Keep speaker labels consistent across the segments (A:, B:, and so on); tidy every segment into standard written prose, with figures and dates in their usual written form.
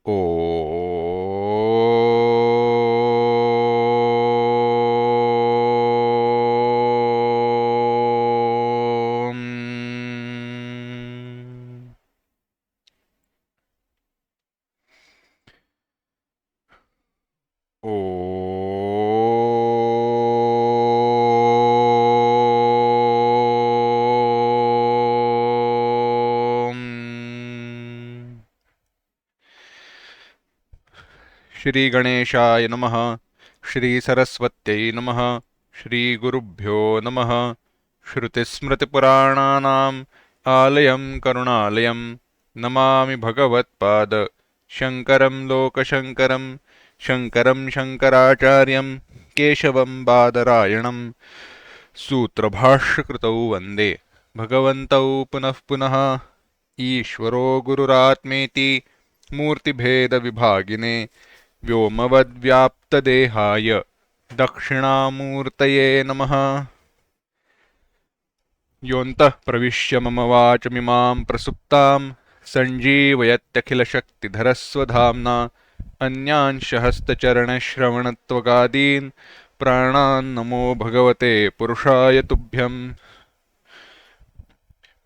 A: ओ श्री गणेशाय नमः। श्री सरस्वत्यै नमः। श्री गुरुभ्यो नमः। श्रुतिस्मृतिपुराणानाम् आलयं करुणालयं नमामि भगवत्पाद शङ्करं लोकशङ्करं शङ्करं शङ्कराचार्यं केशवं बादरायणं सूत्रभाष्यकृतौ वन्दे भगवन्तौ पुनः पुनः। ईश्वरो गुरुरात्मेति मूर्तिभेदविभागिने व्योमवद्व्याप्तदेहाय दक्षिणामूर्तये नमः। योऽन्तः प्रविश्य मम वाचमिमां प्रसुप्तां सञ्जीवयत्यखिलशक्तिधरस्वधाम्ना अन्यांश हस्तचरणश्रवणत्वगादीन् प्राणान् नमो भगवते पुरुषाय तुभ्यम्।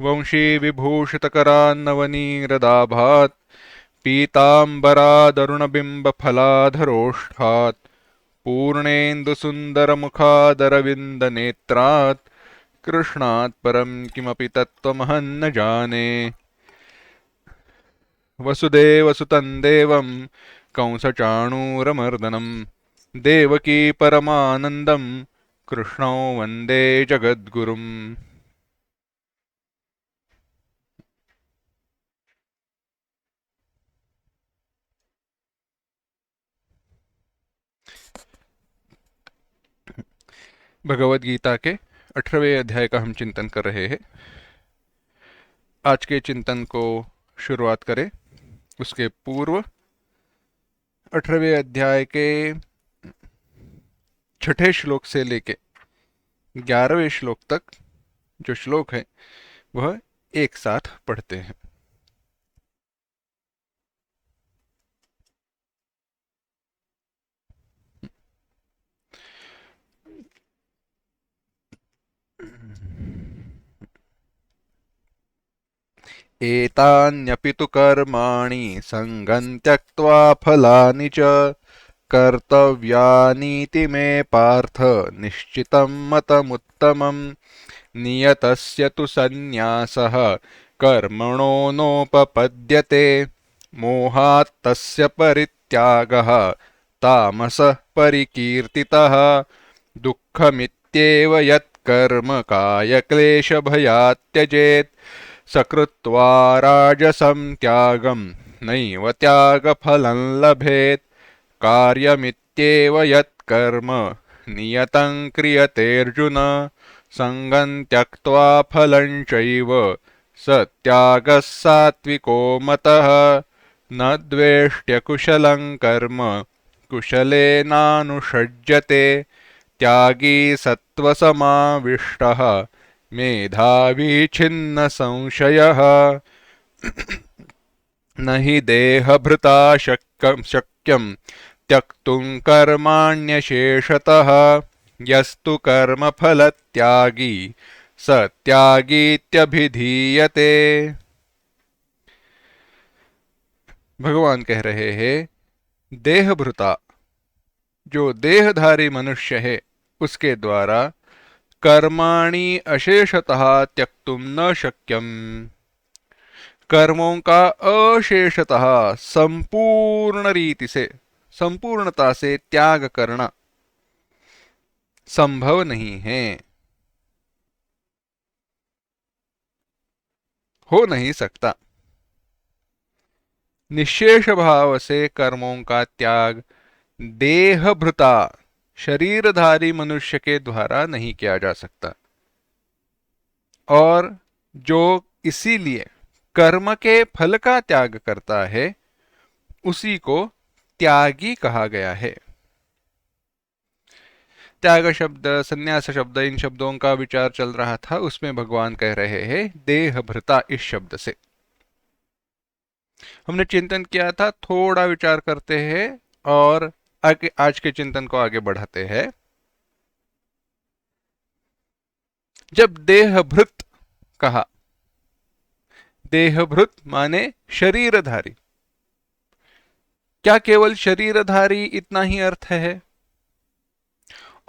A: वंशीविभूषितकरान्नवनीरदाभात् पीताम्बरादरुणबिम्बफलाधरोष्ठात् पूर्णेन्दुसुन्दरमुखादरविन्दनेत्रात् कृष्णात् परं किमपि तत्त्वमहं न जाने। वसुदेवसुतं देवं कंसचाणूरमर्दनं देवकी परमानन्दं कृष्णौ वन्दे जगद्गुरुम्। भगवद गीता के 18वें अध्याय का हम चिंतन कर रहे हैं। आज के चिंतन को शुरुआत करें उसके पूर्व 18वें अध्याय के 6ठे श्लोक से लेके 11वें श्लोक तक जो श्लोक है वह एक साथ पढ़ते हैं। एतान्यपि तु कर्माणि सङ्गं त्यक्त्वा फलानि च कर्तव्यानीति मे पार्थ निश्चितं मतमुत्तमम्। नियतस्य तु सन्न्यासः कर्मणो नोपपद्यते मोहात् तस्य परित्यागः तामसः परिकीर्तितः। दुःखमित्येव यत्कर्म कायक्लेशभयात् त्यजेत् सकृत्वा राजसं त्यागं नैव त्यागफलं लभेत्। कार्यमित्येव यत्कर्म नियतं क्रियतेऽर्जुन सङ्गं त्यक्त्वा फलं चैव स त्यागः सात्विको मतः। न द्वेष्ट्यकुशलं कर्म कुशलेनानुषज्यते त्यागी सत्त्वसमाविष्टः मेधावी छिन्न संशयः। न हि देहभृता शक्यं त्यक्तुं कर्माण्यशेषतः यस्तु कर्मफलत्यागी स त्यागीत्यभिधीयते। भगवान कह रहे हैं देहभृता जो देहधारी मनुष्य है उसके द्वारा कर्माणि अशेषतः त्यक्तुम न शक्यम, कर्मों का अशेषतः संपूर्ण रीति से संपूर्णता से त्याग करना संभव नहीं है, हो नहीं सकता। निश्शेष भाव से कर्मों का त्याग देहभृता शरीरधारी मनुष्य के द्वारा नहीं किया जा सकता, और जो इसीलिए कर्म के फल का त्याग करता है उसी को त्यागी कहा गया है। त्याग शब्द, संन्यास शब्द, इन शब्दों का विचार चल रहा था, उसमें भगवान कह रहे हैं देहभृता इस शब्द से। हमने चिंतन किया था, थोड़ा विचार करते हैं और आगे आज के चिंतन को आगे बढ़ाते हैं। जब देहभृत कहा, देहभृत माने शरीरधारी, क्या केवल शरीरधारी इतना ही अर्थ है?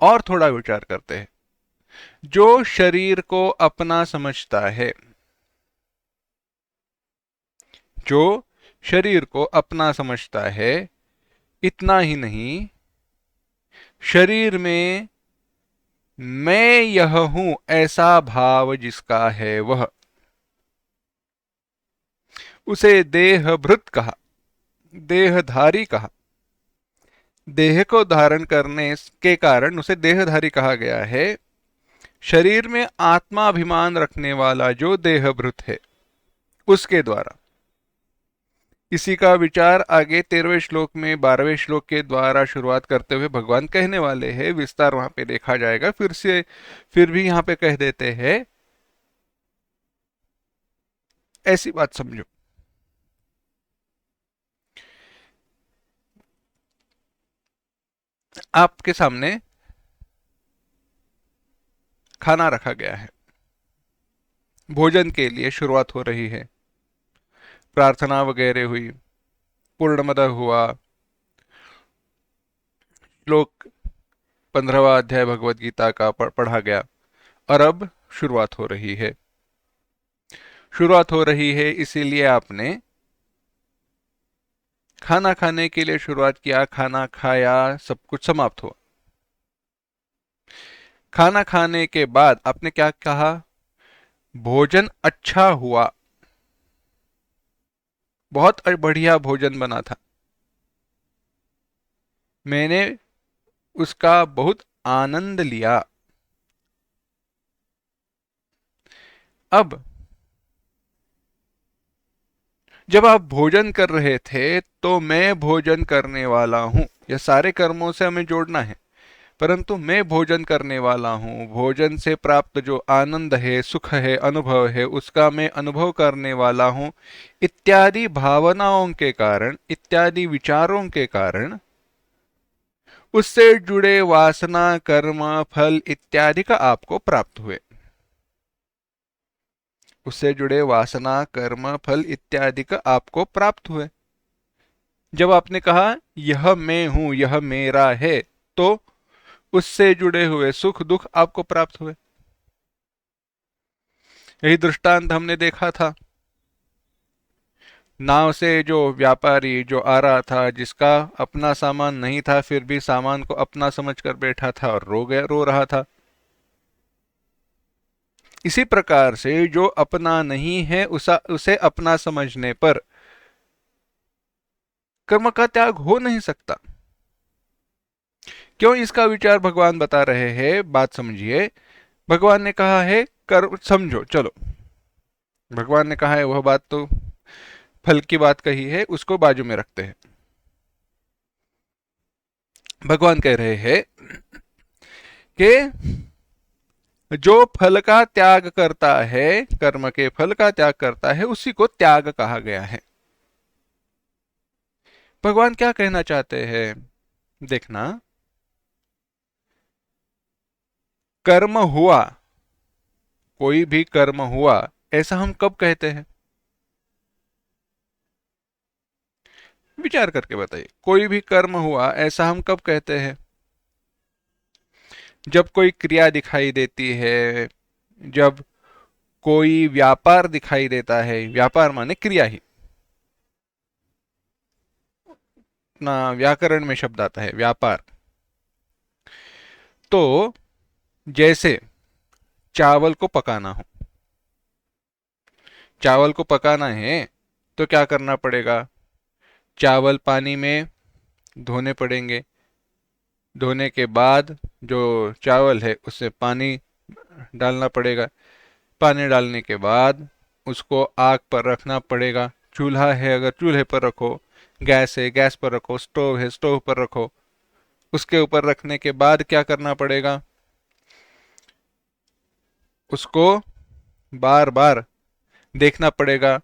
A: और थोड़ा विचार करते हैं। जो शरीर को अपना समझता है, जो शरीर को अपना समझता है, इतना ही नहीं, शरीर में मैं यह हूं ऐसा भाव जिसका है वह, उसे देहभृत कहा, देहधारी कहा। देह को धारण करने के कारण उसे देहधारी कहा गया है। शरीर में आत्माभिमान रखने वाला जो देहभृत है, उसके द्वारा। इसी का विचार आगे 13वें श्लोक में 12वें श्लोक के द्वारा शुरुआत करते हुए भगवान कहने वाले हैं। विस्तार वहां पे देखा जाएगा। फिर भी यहां पे कह देते हैं, ऐसी बात समझो। आपके सामने खाना रखा गया है, भोजन के लिए शुरुआत हो रही है, प्रार्थना वगैरह हुई, पूर्णमद हुआ, श्लोक 15वां अध्याय भगवत गीता का पढ़ा गया, और अब शुरुआत हो रही है। शुरुआत हो रही है इसीलिए आपने खाना खाने के लिए शुरुआत किया, खाना खाया, सब कुछ समाप्त हुआ। खाना खाने के बाद आपने क्या कहा? भोजन अच्छा हुआ, बहुत बढ़िया भोजन बना था, मैंने उसका बहुत आनंद लिया। अब जब आप भोजन कर रहे थे तो मैं भोजन करने वाला हूं, यह सारे कर्मों से हमें जोड़ना है, परंतु मैं भोजन करने वाला हूं, भोजन से प्राप्त जो आनंद है, सुख है, अनुभव है, उसका मैं अनुभव करने वाला हूं, इत्यादि भावनाओं के कारण, इत्यादि विचारों के कारण उससे जुड़े वासना, कर्म, फल इत्यादि का आपको प्राप्त हुए। उससे जुड़े वासना, कर्म, फल इत्यादि का आपको प्राप्त हुए। जब आपने कहा यह मैं हूं, यह मेरा है, तो उससे जुड़े हुए सुख दुख आपको प्राप्त हुए। यही दृष्टांत हमने देखा था। नाव से जो व्यापारी जो आ रहा था, जिसका अपना सामान नहीं था, फिर भी सामान को अपना समझकर बैठा था और रो रहा था। इसी प्रकार से जो अपना नहीं है, उसे अपना समझने पर कर्म का त्याग हो नहीं सकता। क्यों इसका विचार भगवान बता रहे हैं? बात समझिए। भगवान ने कहा है कर्म समझो, चलो। भगवान ने कहा है वह बात तो, फल की बात कही है, उसको बाजू में रखते हैं। भगवान कह रहे हैं कि जो फल का त्याग करता है, कर्म के फल का त्याग करता है, उसी को त्याग कहा गया है। भगवान क्या कहना चाहते हैं? देखना, कर्म हुआ, कोई भी कर्म हुआ, ऐसा हम कब कहते हैं? विचार करके बताइए। कोई भी कर्म हुआ ऐसा हम कब कहते हैं? जब कोई क्रिया दिखाई देती है, जब कोई व्यापार दिखाई देता है, व्यापार माने क्रिया ही ना, व्याकरण में शब्द आता है व्यापार। तो जैसे चावल को पकाना हो, चावल को पकाना है तो क्या करना पड़ेगा? चावल पानी में धोने पड़ेंगे, धोने के बाद जो चावल है उससे पानी डालना पड़ेगा, पानी डालने के बाद उसको आग पर रखना पड़ेगा। चूल्हा है अगर चूल्हे पर रखो, गैस है गैस पर रखो, स्टोव है स्टोव पर रखो। उसके ऊपर रखने के बाद क्या करना पड़ेगा? उसको बार बार देखना पड़ेगा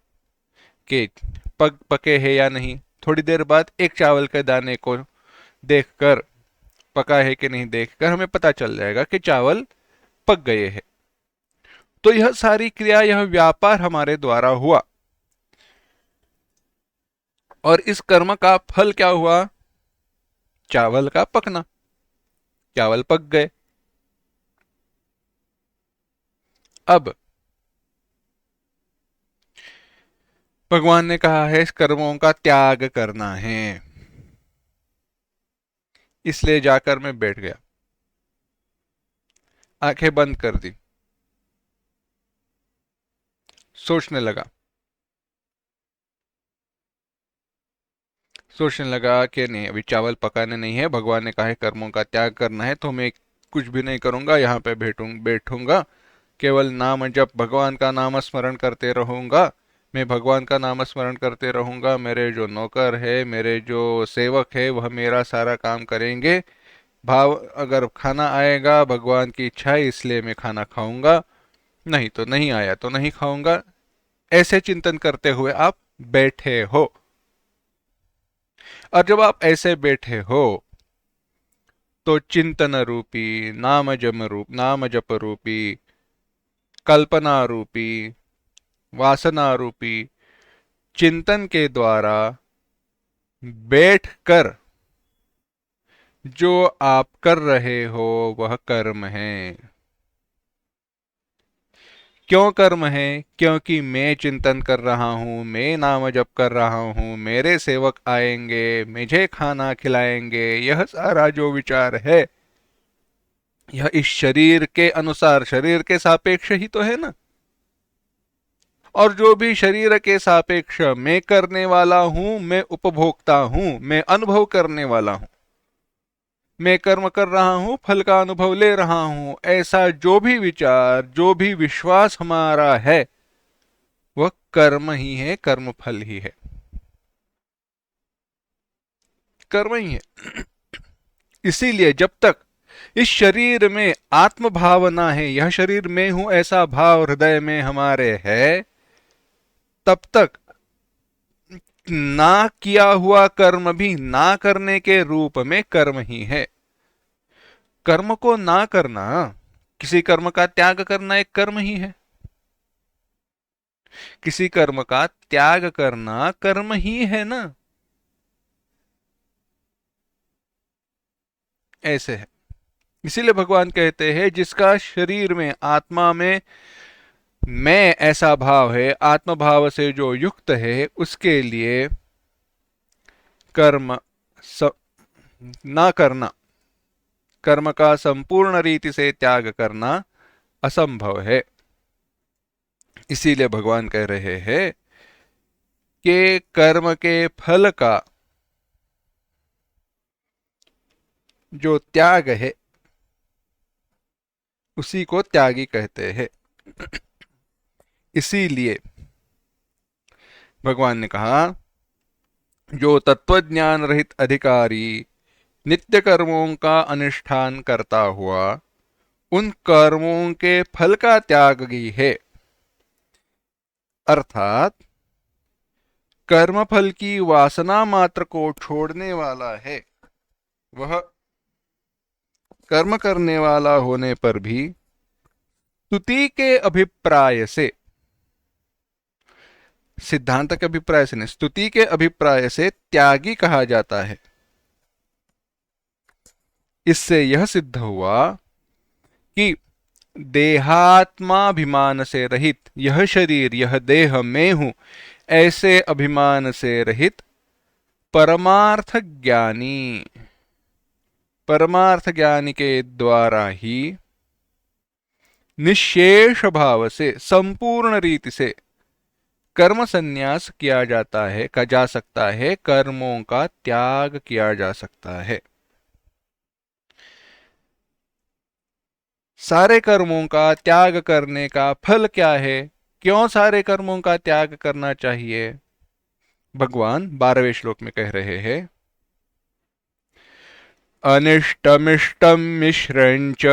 A: कि पके हैं या नहीं। थोड़ी देर बाद एक चावल के दाने को देखकर, पका है कि नहीं देखकर हमें पता चल जाएगा कि चावल पक गए हैं। तो यह सारी क्रिया, यह व्यापार हमारे द्वारा हुआ, और इस कर्म का फल क्या हुआ? चावल का पकना। चावल पक गए। अब भगवान ने कहा है इस कर्मों का त्याग करना है, इसलिए जाकर मैं बैठ गया, आंखें बंद कर दी, सोचने लगा। सोचने लगा कि नहीं, अभी चावल पकाने नहीं है, भगवान ने कहा है कर्मों का त्याग करना है, तो मैं कुछ भी नहीं करूंगा, यहाँ पे बैठूंगा, केवल नाम जप, भगवान का नाम स्मरण करते रहूंगा। मैं भगवान का नाम स्मरण करते रहूंगा, मेरे जो नौकर है, मेरे जो सेवक है, वह मेरा सारा काम करेंगे। भाव, अगर खाना आएगा भगवान की इच्छा है इसलिए मैं खाना खाऊंगा, नहीं तो नहीं आया तो नहीं खाऊंगा। ऐसे चिंतन करते हुए आप बैठे हो, और जब आप ऐसे बैठे हो तो चिंतन रूपी, नाम जप रूपी, कल्पना रूपी, वासना रूपी चिंतन के द्वारा बैठकर जो आप कर रहे हो वह कर्म है। क्यों कर्म है? क्योंकि मैं चिंतन कर रहा हूं, मैं नाम जप कर रहा हूं, मेरे सेवक आएंगे, मुझे खाना खिलाएंगे, यह सारा जो विचार है यह इस शरीर के अनुसार, शरीर के सापेक्ष ही तो है ना। और जो भी शरीर के सापेक्ष मैं करने वाला हूं, मैं उपभोक्ता हूं, मैं अनुभव करने वाला हूं, मैं कर्म कर रहा हूं, फल का अनुभव ले रहा हूं, ऐसा जो भी विचार, जो भी विश्वास हमारा है वह कर्म ही है, कर्म फल ही है, कर्म ही है। इसीलिए जब तक इस शरीर में आत्म भावना है, यह शरीर में हूं ऐसा भाव हृदय में हमारे है, तब तक ना किया हुआ कर्म भी ना करने के रूप में कर्म ही है। कर्म को ना करना, किसी कर्म का त्याग करना एक कर्म ही है। किसी कर्म का त्याग करना कर्म ही है ना। ऐसे है। इसीलिए भगवान कहते हैं जिसका शरीर में, आत्मा में मैं ऐसा भाव है, आत्म भाव से जो युक्त है, उसके लिए कर्म स, ना करना, कर्म का संपूर्ण रीति से त्याग करना असंभव है। इसीलिए भगवान कह रहे हैं कि कर्म के फल का जो त्याग है उसी को त्यागी कहते हैं। इसीलिए भगवान ने कहा जो तत्वज्ञान रहित अधिकारी नित्य कर्मों का अनुष्ठान करता हुआ उन कर्मों के फल का त्यागी है, अर्थात कर्म फल की वासना मात्र को छोड़ने वाला है, वह कर्म करने वाला होने पर भी स्तुति के अभिप्राय से, सिद्धांत के अभिप्राय से नहीं, स्तुति के अभिप्राय से त्यागी कहा जाता है। इससे यह सिद्ध हुआ कि देहात्माभिमान से रहित, यह शरीर, यह देह मैं हूं, ऐसे अभिमान से रहित परमार्थ ज्ञानी, परमार्थ ज्ञानी के द्वारा ही निशेष भाव से, संपूर्ण रीति से कर्म संन्यास किया जाता है, का जा सकता है, कर्मों का त्याग किया जा सकता है। सारे कर्मों का त्याग करने का फल क्या है? क्यों सारे कर्मों का त्याग करना चाहिए? भगवान 12वें श्लोक में कह रहे हैं अनिष्टमिष्टम मिश्रंच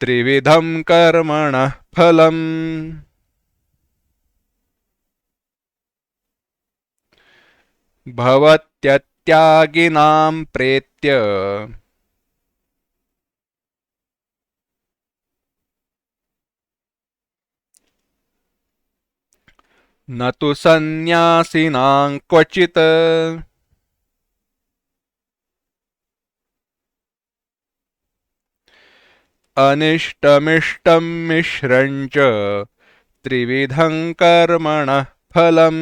A: त्रिविधम कर्मणः फलम। भवत्यत्यागिनां प्रेत्य न तु सन्न्यासिनां क्वचित्। अनिष्टमिष्टं मिश्रं च त्रिविधं कर्मणः फलम्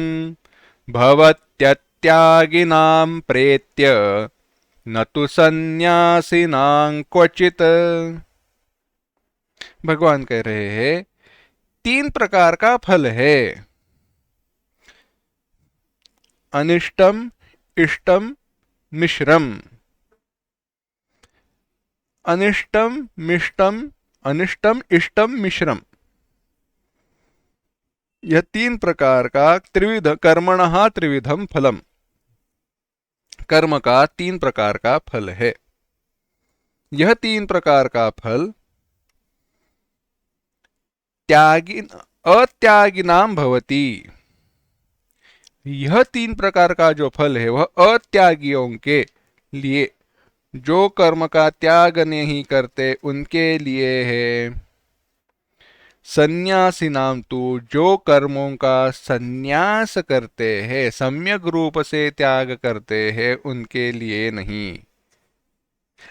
A: भवत्यत्यागिनां प्रेत्य न तु सन्न्यासिनां क्वचित्। भगवान कह रहे हैं तीन प्रकार का फल है। अनिष्टम, इष्टम, मिश्रम। अनिष्टम, मिष्टम, अनिष्टम, इष्टम, मिश्रम, यह तीन प्रकार का त्रिविध कर्मणः त्रिविधम फलम, कर्म का तीन प्रकार का फल है। यह तीन प्रकार का फल त्यागी अत्यागिनाम भवति। यह तीन प्रकार का जो फल है वह अत्यागियों के लिए, जो कर्म का त्याग नहीं करते उनके लिए है। सन्यासी नाम तो जो कर्मों का संन्यास करते हैं, सम्यक रूप से त्याग करते हैं, उनके लिए नहीं।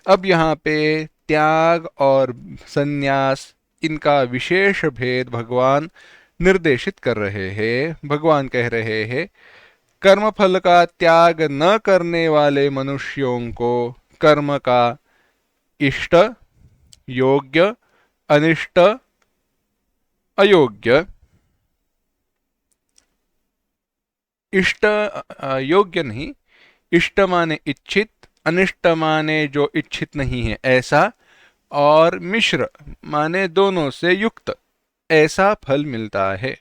A: अब यहाँ पे त्याग और सन्यास, इनका विशेष भेद भगवान निर्देशित कर रहे हैं। भगवान कह रहे हैं कर्मफल का त्याग न करने वाले मनुष्यों को कर्म का इष्ट, योग्य, अनिष्ट, अयोग्य, इष्ट योग्य नहीं, इष्ट माने इच्छित, अनिष्ट माने जो इच्छित नहीं है ऐसा, और मिश्र माने दोनों से युक्त ऐसा फल मिलता है।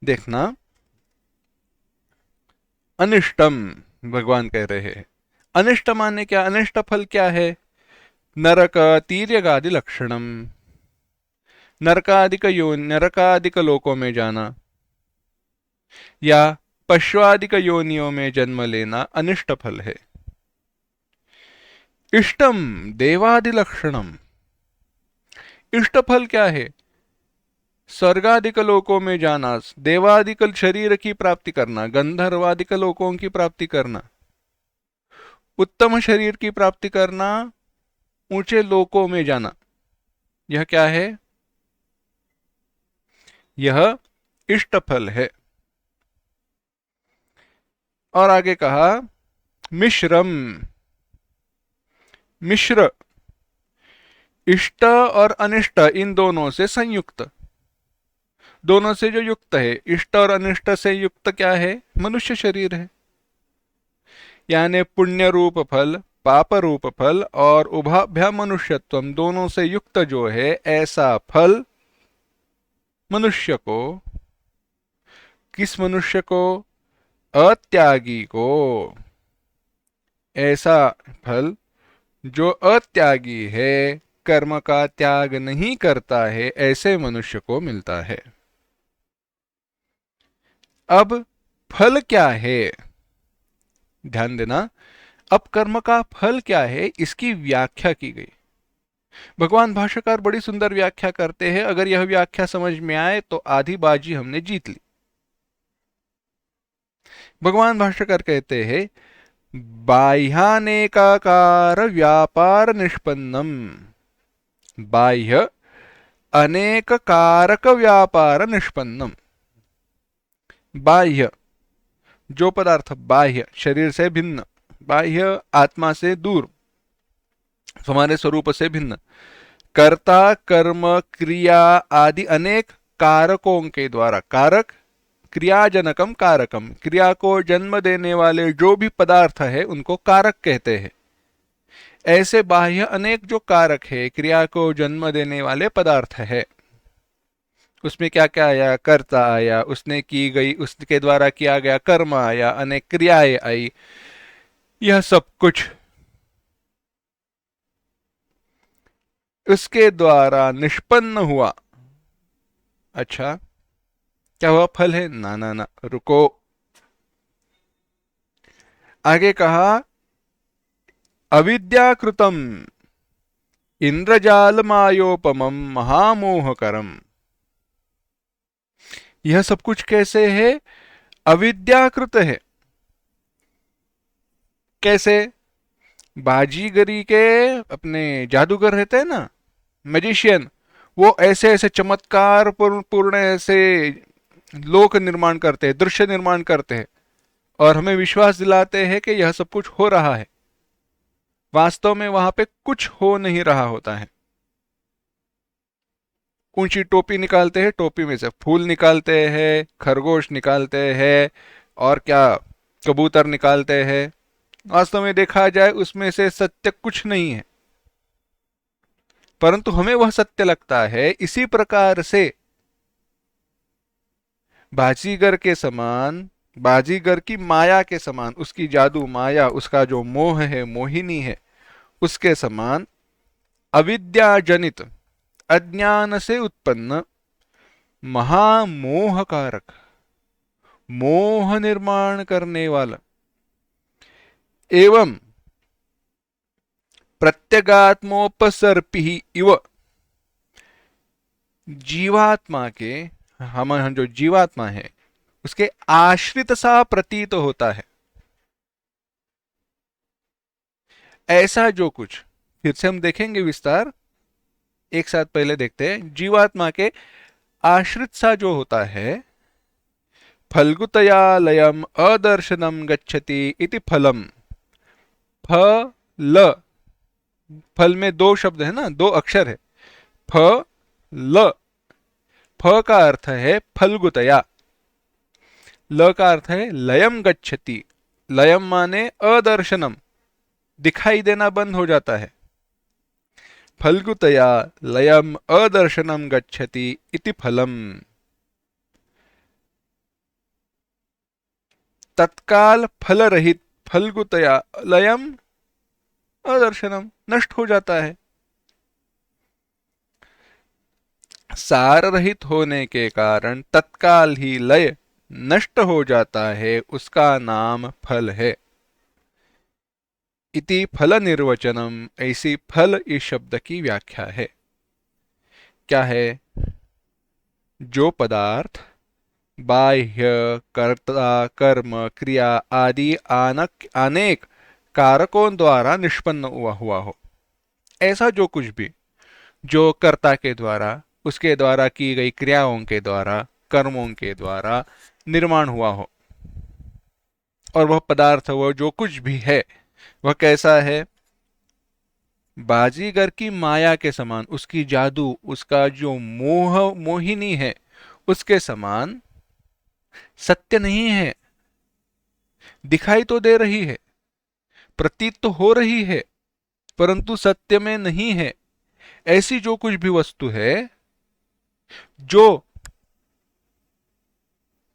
A: देखना, अनिष्टम भगवान कह रहे हैं। अनिष्ट माने क्या, अनिष्ट फल क्या है? नरक तीर्यगादि लक्षणम, नरकादिक लोकों में जाना या पश्वादिक योनियों में जन्म लेना अनिष्ट फल है। इष्टम देवादि लक्षणम, इष्ट फल क्या है? स्वर्गादिक लोकों में जाना, देवादिक शरीर की प्राप्ति करना, गंधर्वादिक लोकों की प्राप्ति करना, उत्तम शरीर की प्राप्ति करना, ऊंचे लोकों में जाना, यह क्या है? यह इष्ट फल है। और आगे कहा मिश्रम, मिश्र इष्ट और अनिष्ट इन दोनों से संयुक्त, दोनों से जो युक्त है, इष्ट और अनिष्ट से युक्त क्या है? मनुष्य शरीर है। यानी पुण्य रूप फल, पाप रूप फल और उभाभ्याम मनुष्यत्वम दोनों से युक्त जो है ऐसा फल मनुष्य को, किस मनुष्य को? अत्यागी को। ऐसा फल जो अत्यागी है, कर्म का त्याग नहीं करता है, ऐसे मनुष्य को मिलता है। अब फल क्या है? ध्यान देना, अब कर्म का फल क्या है इसकी व्याख्या की गई। भगवान भाष्यकार बड़ी सुंदर व्याख्या करते हैं। अगर यह व्याख्या समझ में आए तो आधी बाजी हमने जीत ली। भगवान भाष्यकार कहते हैं बाह्यानेकाकार व्यापार निष्पन्नम, बाह्य अनेक कारक व्यापार निष्पन्नम। बाह्य जो पदार्थ बाह्य शरीर से भिन्न, बाह्य आत्मा से दूर, हमारे स्वरूप से भिन्न, कर्ता कर्म क्रिया आदि अनेक कारकों के द्वारा, कारक क्रियाजनकम कारकम, क्रिया को जन्म देने वाले जो भी पदार्थ है उनको कारक कहते हैं। ऐसे बाह्य अनेक जो कारक है, क्रिया को जन्म देने वाले पदार्थ है, उसमें क्या क्या आया? कर्ता आया, उसने की गई, उसके द्वारा किया गया कर्म आया, अनेक क्रियाएं आई, यह सब कुछ उसके द्वारा निष्पन्न हुआ। अच्छा, क्या हुआ? फल है? ना ना ना, रुको। आगे कहा अविद्याकृतम इंद्रजालमायोपमं महामोहकरम। यह सब कुछ कैसे है? अविद्याकृत है। कैसे? बाजीगरी के अपने जादूगर रहते हैं ना, मैजिशियन, वो ऐसे ऐसे चमत्कार पूर्ण ऐसे लोक निर्माण करते हैं, दृश्य निर्माण करते हैं, और हमें विश्वास दिलाते हैं कि यह सब कुछ हो रहा है। वास्तव में वहां पे कुछ हो नहीं रहा होता है। ऊंची टोपी निकालते हैं, टोपी में से फूल निकालते हैं, खरगोश निकालते हैं, और क्या, कबूतर निकालते हैं। वास्तव में देखा जाए उसमें से सत्य कुछ नहीं है, परंतु हमें वह सत्य लगता है। इसी प्रकार से बाजीगर के समान, बाजीगर की माया के समान, उसकी जादू माया, उसका जो मोह है, मोहिनी है, उसके समान अविद्या जनित, अज्ञान से उत्पन्न महामोह कारक, मोह निर्माण करने वाला एवं प्रत्यगात्मोपसर्पी इव, जीवात्मा के, हम जो जीवात्मा है उसके आश्रित सा प्रतीत होता है। ऐसा जो कुछ, फिर से हम देखेंगे विस्तार, एक साथ पहले देखते हैं। जीवात्मा के आश्रित सा जो होता है, फल्गुतया लयम अदर्शनम गच्छति इति फलम। फल, फल में दो शब्द है ना, दो अक्षर है, फ ल। फ का अर्थ है फल्गुतया, ल का अर्थ है लयम गच्छति। लयम माने अदर्शनम, दिखाई देना बंद हो जाता है। फल्गुतया लयम अदर्शनम गच्छति इति फलम। तत्काल फल रहित, फल्गुतया लयम अदर्शनम, नष्ट हो जाता है। सार रहित होने के कारण तत्काल ही लय नष्ट हो जाता है, उसका नाम फल है। इति फल निर्वचनम, ऐसी फल इस शब्द की व्याख्या है। क्या है? जो पदार्थ बाह्य कर्ता कर्म क्रिया आदि अनेक कारकों द्वारा निष्पन्न हुआ हो, ऐसा जो कुछ भी जो कर्ता के द्वारा, उसके द्वारा की गई क्रियाओं के द्वारा, कर्मों के द्वारा निर्माण हुआ हो, और वह पदार्थ, वह जो कुछ भी है, वह कैसा है? बाजीगर की माया के समान, उसकी जादू, उसका जो मोह, मोहिनी है, उसके समान सत्य नहीं है। दिखाई तो दे रही है, प्रतीत तो हो रही है, परंतु सत्य में नहीं है। ऐसी जो कुछ भी वस्तु है जो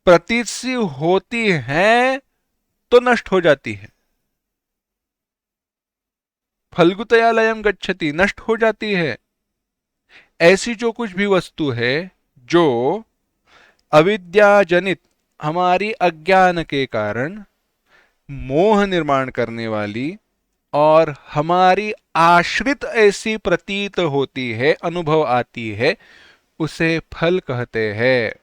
A: प्रतीत सी होती है तो नष्ट हो जाती है। फल्गुतया लयम गच्छति, नष्ट हो जाती है। ऐसी जो कुछ भी वस्तु है जो अविद्याजनित, हमारी अज्ञान के कारण मोह निर्माण करने वाली और हमारी आश्रित ऐसी प्रतीत होती है, अनुभव आती है, उसे फल कहते हैं।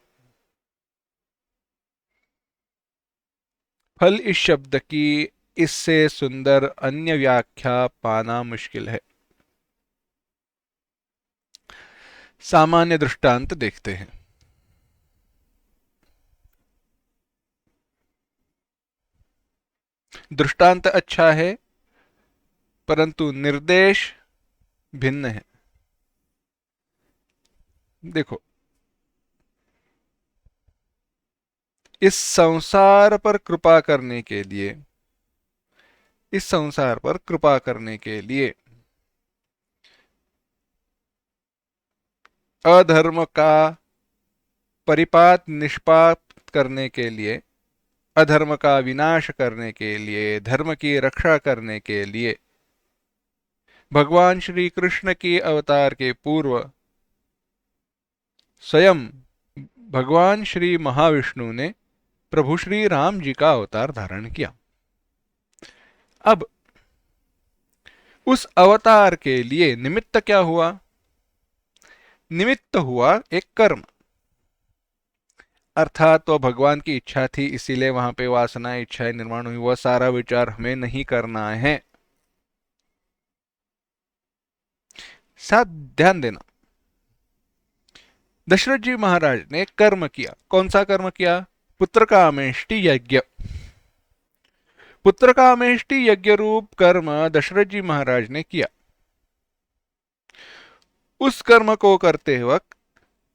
A: फल इस शब्द की इससे सुंदर अन्य व्याख्या पाना मुश्किल है। सामान्य दृष्टांत देखते हैं। दृष्टांत अच्छा है, परंतु निर्देश भिन्न है। देखो, इस संसार पर कृपा करने के लिए, इस संसार पर कृपा करने के लिए अधर्म का परिपात निष्पात करने के लिए, अधर्म का विनाश करने के लिए, धर्म की रक्षा करने के लिए भगवान श्री कृष्ण की अवतार के पूर्व स्वयं भगवान श्री महाविष्णु ने प्रभु श्री राम जी का अवतार धारण किया। अब उस अवतार के लिए निमित्त क्या हुआ? निमित्त हुआ एक कर्म, अर्थात तो भगवान की इच्छा थी, इसीलिए वहां पे वासना इच्छाएं निर्माण हुई। वह सारा विचार हमें नहीं करना है। साथ ध्यान देना, दशरथ जी महाराज ने कर्म किया। कौन सा कर्म किया? पुत्र कामेष्टि यज्ञ। पुत्र कामेष्टि यज्ञ रूप कर्म दशरथ जी महाराज ने किया। उस कर्म को करते वक्त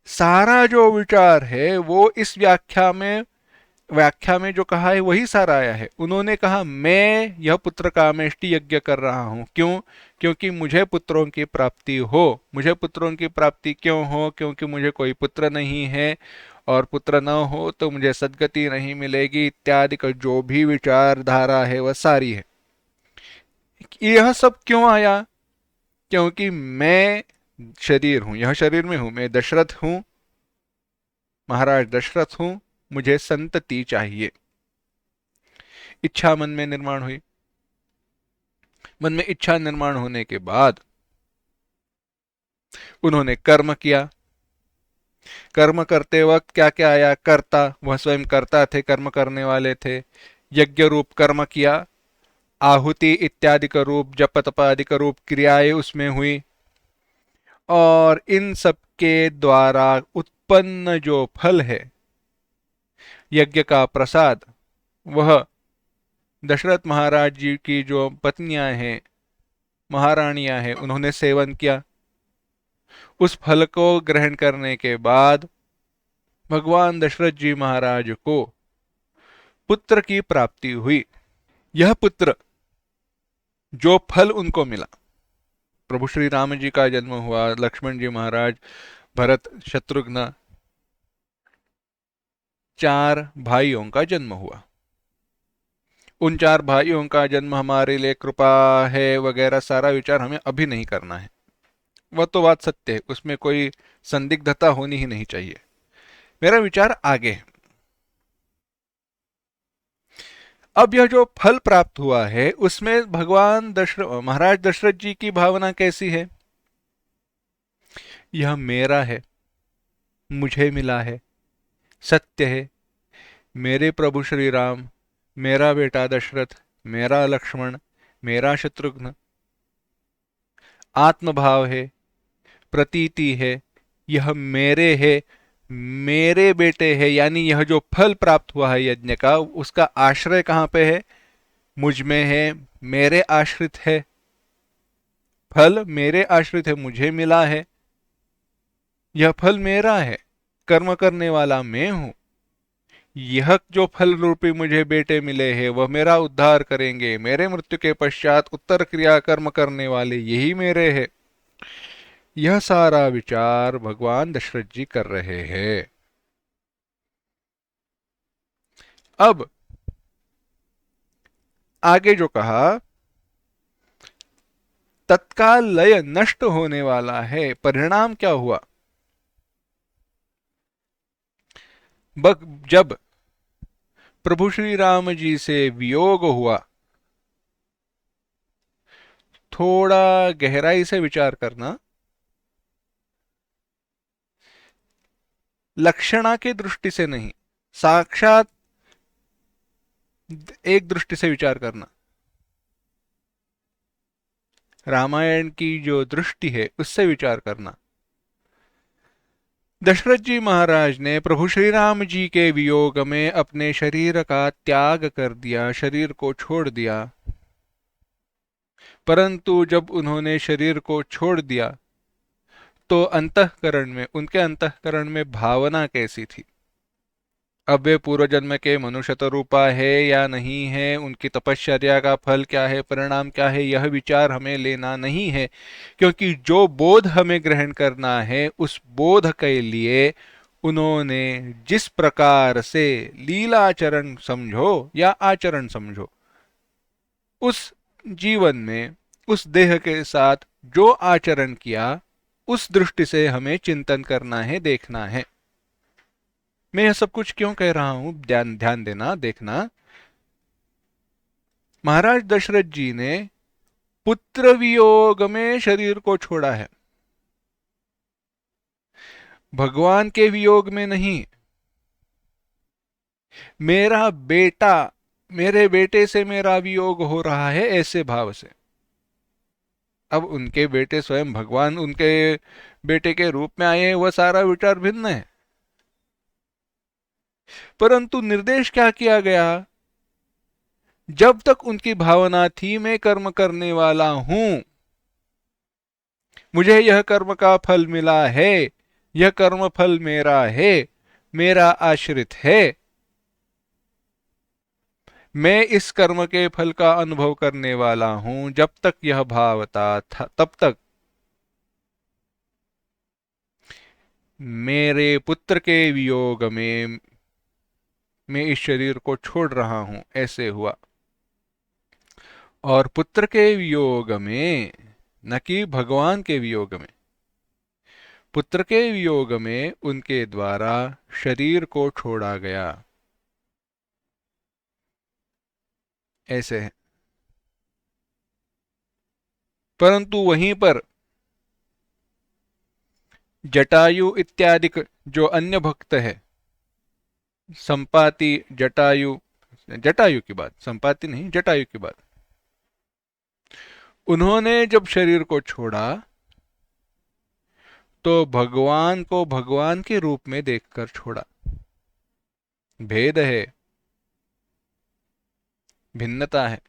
A: सारा जो विचार है वो इस व्याख्या में जो कहा है वही सारा आया है। उन्होंने कहा मैं यह पुत्र कामेष्टि यज्ञ कर रहा हूं। क्यों? क्योंकि मुझे पुत्रों की प्राप्ति हो। मुझे पुत्रों की प्राप्ति क्यों हो? क्योंकि मुझे कोई पुत्र नहीं है, और पुत्र न हो तो मुझे सद्गति नहीं मिलेगी, इत्यादि का जो भी विचारधारा है वह सारी है। यह सब क्यों आया? क्योंकि मैं शरीर हूं, यह शरीर में हूं, मैं दशरथ हूं, महाराज दशरथ हूं, मुझे संतति चाहिए। इच्छा मन में निर्माण हुई। मन में इच्छा निर्माण होने के बाद उन्होंने कर्म किया। कर्म करते वक्त क्या क्या आया? कर्ता, वह स्वयं कर्ता थे, कर्म करने वाले थे। यज्ञ रूप कर्म किया, आहुति इत्यादि का रूप, जप तप आदि का रूप क्रियाएं उसमें हुई, और इन सब के द्वारा उत्पन्न जो फल है यज्ञ का प्रसाद, वह दशरथ महाराज जी की जो पत्नियां हैं, महारानियां हैं, उन्होंने सेवन किया। उस फल को ग्रहण करने के बाद भगवान दशरथ जी महाराज को पुत्र की प्राप्ति हुई। यह पुत्र, जो फल उनको मिला, प्रभु श्री राम जी का जन्म हुआ, लक्ष्मण जी महाराज, भरत, शत्रुघ्न, 4 भाइयों का जन्म हुआ। उन 4 भाइयों का जन्म हमारे लिए कृपा है वगैरह सारा विचार हमें अभी नहीं करना है। वह तो बात सत्य है, उसमें कोई संदिग्धता होनी ही नहीं चाहिए। मेरा विचार आगे है। अब यह जो फल प्राप्त हुआ है उसमें भगवान महाराज दशरथ जी की भावना कैसी है? यह मेरा है, मुझे मिला है, सत्य है। मेरे प्रभु श्री राम, मेरा बेटा दशरथ, मेरा लक्ष्मण, मेरा शत्रुघ्न, आत्मभाव है, प्रतीति है, यह मेरे है, मेरे बेटे है। यानी यह जो फल प्राप्त हुआ है यज्ञ का, उसका आश्रय कहां पे है? मुझ में है, मेरे आश्रित है। फल मेरे आश्रित है, मुझे मिला है, यह फल मेरा है, कर्म करने वाला मैं हूं। यह जो फल रूपी मुझे बेटे मिले हैं वह मेरा उद्धार करेंगे। मेरे मृत्यु के पश्चात उत्तर क्रिया कर्म करने वाले यही मेरे हैं। यह सारा विचार भगवान दशरथ जी कर रहे हैं। अब आगे जो कहा, तत्काल लय नष्ट होने वाला है। परिणाम क्या हुआ? जब प्रभु श्री राम जी से वियोग हुआ, थोड़ा गहराई से विचार करना, लक्षणा की दृष्टि से नहीं, साक्षात एक दृष्टि से विचार करना। रामायण की जो दृष्टि है उससे विचार करना। दशरथ जी महाराज ने प्रभु श्री राम जी के वियोग में अपने शरीर का त्याग कर दिया, शरीर को छोड़ दिया। परंतु जब उन्होंने शरीर को छोड़ दिया तो अंतःकरण में, उनके अंतःकरण में भावना कैसी थी? अब वे पूर्व जन्म के मनुष्य रूपा है या नहीं है, उनकी तपश्चर्या का फल क्या है, परिणाम क्या है, यह विचार हमें लेना नहीं है। क्योंकि जो बोध हमें ग्रहण करना है उस बोध के लिए उन्होंने जिस प्रकार से लीलाचरण समझो या आचरण समझो, उस जीवन में उस देह के साथ जो आचरण किया, उस दृष्टि से हमें चिंतन करना है, देखना है। मैं यह सब कुछ क्यों कह रहा हूं, ध्यान ध्यान देना, देखना। महाराज दशरथ जी ने पुत्र वियोग में शरीर को छोड़ा है, भगवान के वियोग में नहीं। मेरा बेटा, मेरे बेटे से मेरा वियोग हो रहा है, ऐसे भाव से। अब उनके बेटे स्वयं भगवान उनके बेटे के रूप में आए हैं, वह सारा विचार भिन्न है। परंतु निर्देश क्या किया गया, जब तक उनकी भावना थी मैं कर्म करने वाला हूं, मुझे यह कर्म का फल मिला है, यह कर्म फल मेरा है, मेरा आश्रित है, मैं इस कर्म के फल का अनुभव करने वाला हूं, जब तक यह भावता था तब तक मेरे पुत्र के वियोग में मैं इस शरीर को छोड़ रहा हूं, ऐसे हुआ। और पुत्र के वियोग में, न कि भगवान के वियोग में, पुत्र के वियोग में उनके द्वारा शरीर को छोड़ा गया, ऐसे है। परंतु वहीं पर जटायु इत्यादि जो अन्य भक्त है, संपाति, जटायु, जटायु की बात, संपाति नहीं, जटायु की बात, उन्होंने जब शरीर को छोड़ा तो भगवान को भगवान के रूप में देखकर छोड़ा। भेद है, भिन्नता है,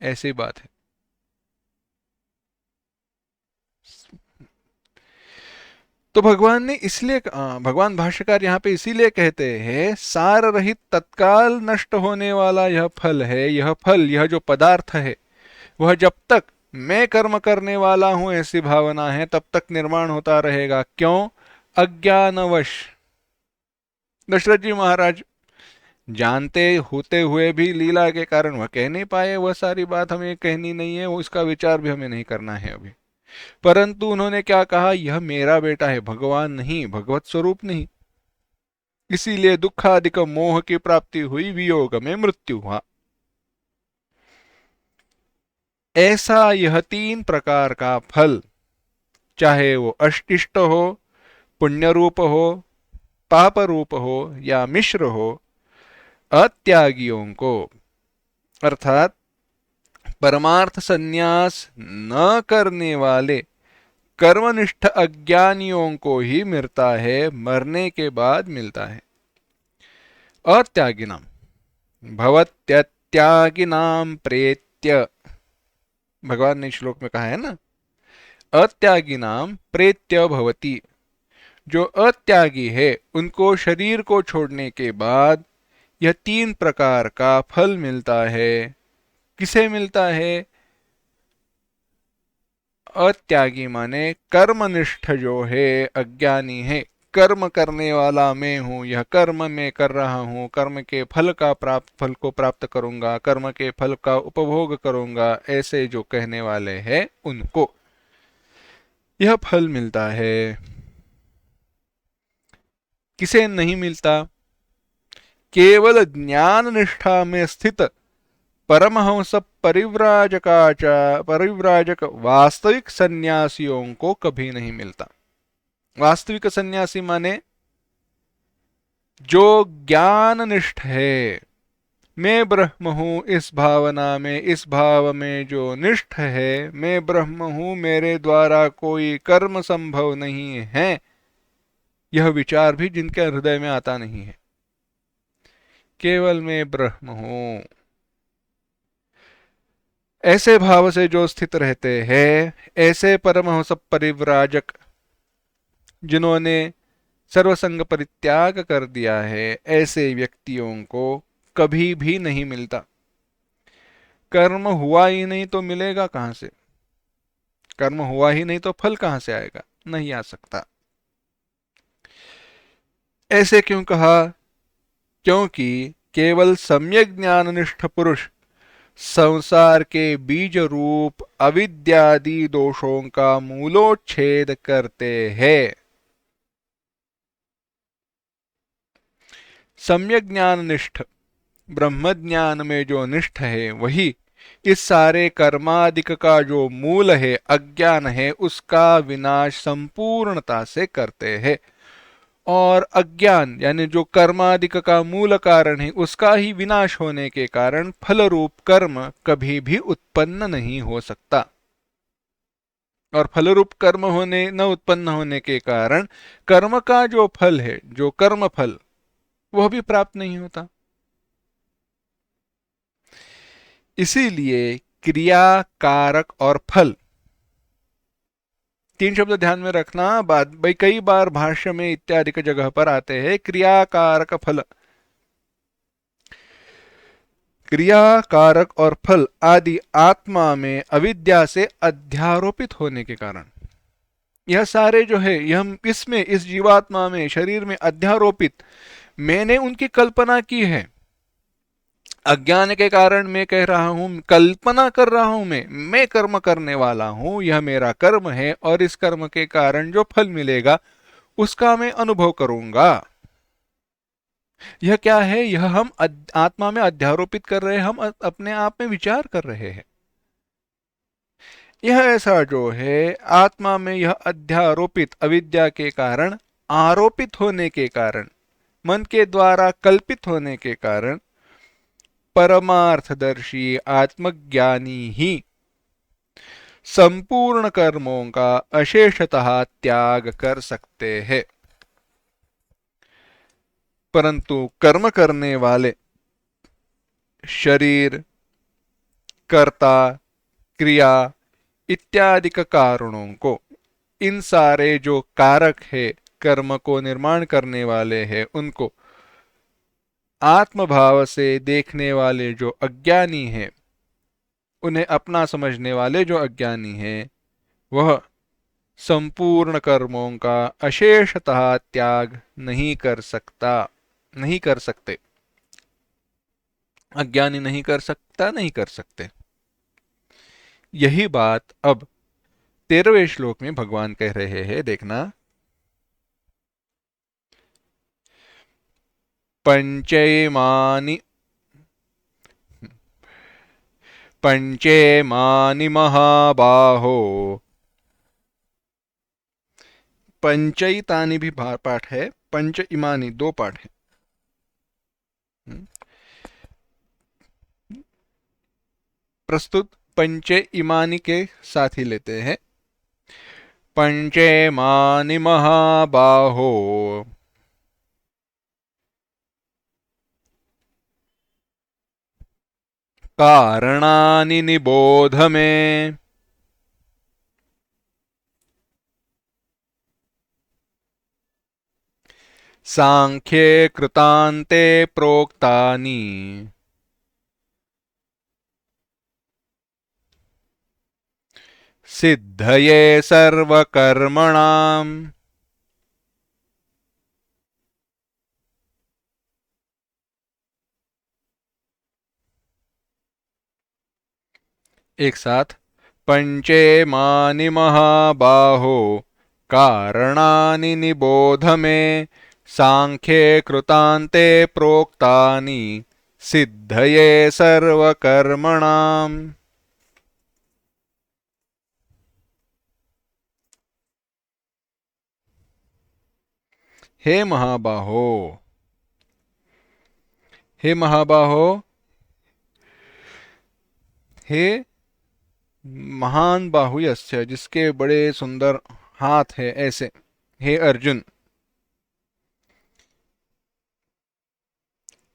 A: ऐसी बात है। तो भगवान ने इसलिए भगवान भाष्यकार यहाँ पे इसीलिए कहते हैं, सार रहित तत्काल नष्ट होने वाला यह फल है, यह फल, यह जो पदार्थ है, वह जब तक मैं कर्म करने वाला हूं ऐसी भावना है तब तक निर्माण होता रहेगा। क्यों? अज्ञानवश। दशरथ जी महाराज जानते होते हुए भी लीला के कारण वह कह नहीं पाए, वह सारी बात हमें कहनी नहीं है, वो इसका विचार भी हमें नहीं करना है अभी। परंतु उन्होंने क्या कहा, यह मेरा बेटा है, भगवान नहीं, भगवत स्वरूप नहीं, इसीलिए दुखादिक मोह की प्राप्ति हुई, वियोग में मृत्यु हुआ। ऐसा यह तीन प्रकार का फल, चाहे वो अष्टिष्ट हो, पुण्य रूप हो, पाप रूप हो या मिश्र हो, अत्यागियों को, अर्थात परमार्थ संन्यास न करने वाले कर्मनिष्ठ अज्ञानियों को ही मिलता है, मरने के बाद मिलता है। अत्यागिनाम, भवत्यत्यागिनाम प्रेत्य, भगवान ने श्लोक में कहा है ना, अत्यागिनाम प्रेत्य भवति, जो अत्यागी है उनको शरीर को छोड़ने के बाद यह तीन प्रकार का फल मिलता है। किसे मिलता है? अत्यागी माने कर्मनिष्ठ जो है, अज्ञानी है, कर्म करने वाला मैं हूं, यह कर्म मैं कर रहा हूं, कर्म के फल का फल को प्राप्त करूंगा, कर्म के फल का उपभोग करूंगा, ऐसे जो कहने वाले हैं उनको यह फल मिलता है। किसे नहीं मिलता? केवल ज्ञान निष्ठा में स्थित परमहंस परिव्राजक वास्तविक सन्यासियों को कभी नहीं मिलता। वास्तविक सन्यासी माने जो ज्ञान निष्ठ है, मैं ब्रह्म हूं इस भावना में, इस भाव में जो निष्ठ है, मैं ब्रह्म हूं, मेरे द्वारा कोई कर्म संभव नहीं है, यह विचार भी जिनके हृदय में आता नहीं है, केवल मैं ब्रह्म हूं, ऐसे भाव से जो स्थित रहते हैं, ऐसे परमहंस परिव्राजक जिन्होंने सर्वसंग परित्याग कर दिया है, ऐसे व्यक्तियों को कभी भी नहीं मिलता। कर्म हुआ ही नहीं तो मिलेगा कहां से? कर्म हुआ ही नहीं तो फल कहां से आएगा? नहीं आ सकता। ऐसे क्यों कहा? क्योंकि केवल सम्यक ज्ञान निष्ठ पुरुष संसार के बीज रूप अविद्यादि दोषों का मूलोच्छेद करते हैं। सम्यक ज्ञान निष्ठ ब्रह्म ज्ञान में जो निष्ठ है वही इस सारे कर्मादिक का जो मूल है, अज्ञान है, उसका विनाश संपूर्णता से करते हैं। और अज्ञान यानी जो कर्मादिक का मूल कारण है, उसका ही विनाश होने के कारण फल रूप कर्म कभी भी उत्पन्न नहीं हो सकता। और फल रूप कर्म होने न उत्पन्न होने के कारण कर्म का जो फल है, जो कर्म फल, वह भी प्राप्त नहीं होता। इसीलिए क्रिया, कारक और फल, तीन शब्द ध्यान में रखना। बाद भाई कई बार भाष्य में इत्यादि की जगह पर आते हैं क्रिया, कारक, फल। क्रिया, कारक और फल आदि आत्मा में अविद्या से अध्यारोपित होने के कारण, यह सारे जो है, यह हम इसमें, इस जीवात्मा में, शरीर में अध्यारोपित, मैंने उनकी कल्पना की है। अज्ञान के कारण मैं कह रहा हूं, कल्पना कर रहा हूं, मैं कर्म करने वाला हूं, यह मेरा कर्म है और इस कर्म के कारण जो फल मिलेगा उसका मैं अनुभव करूंगा। यह क्या है? यह हम आत्मा में अध्यारोपित कर रहे हैं, हम अपने आप में विचार कर रहे हैं। यह ऐसा जो है आत्मा में, यह अध्यारोपित अविद्या के कारण, आरोपित होने के कारण, मन के द्वारा कल्पित होने के कारण परमार्थदर्शी आत्मज्ञानी ही संपूर्ण कर्मों का अशेषतः त्याग कर सकते हैं। परंतु कर्म करने वाले शरीर, कर्ता, क्रिया इत्यादि कारणों को, इन सारे जो कारक है, कर्म को निर्माण करने वाले हैं, उनको आत्मभाव से देखने वाले जो अज्ञानी हैं, उन्हें अपना समझने वाले जो अज्ञानी हैं, वह संपूर्ण कर्मों का अशेषतः त्याग नहीं कर सकता, नहीं कर सकते। अज्ञानी नहीं कर सकता, नहीं कर सकते। यही बात अब 13वें श्लोक में भगवान कह रहे हैं, देखना। पंचैमानि पंचेमानि महाबाहो, पंचैतानि भी पाठ है, पंच इमानी दो पाठ है। प्रस्तुत पंचे इमानी के साथ ही लेते हैं। पंचेमानि महाबाहो कारणानि निबोध मे, सांख्ये कृतान्ते प्रोक्तानि, सिद्धये सर्वकर्मणाम्। एक साथ, पंचेमानि महाबाहो कारणानि निबोध मे, सांख्ये कृतान्ते प्रोक्तानि, सिद्धये सर्वकर्मणाम्। हे महाबाहो, हे महाबाहो, हे महान बाहुयस्य, जिसके बड़े सुंदर हाथ है ऐसे, हे अर्जुन,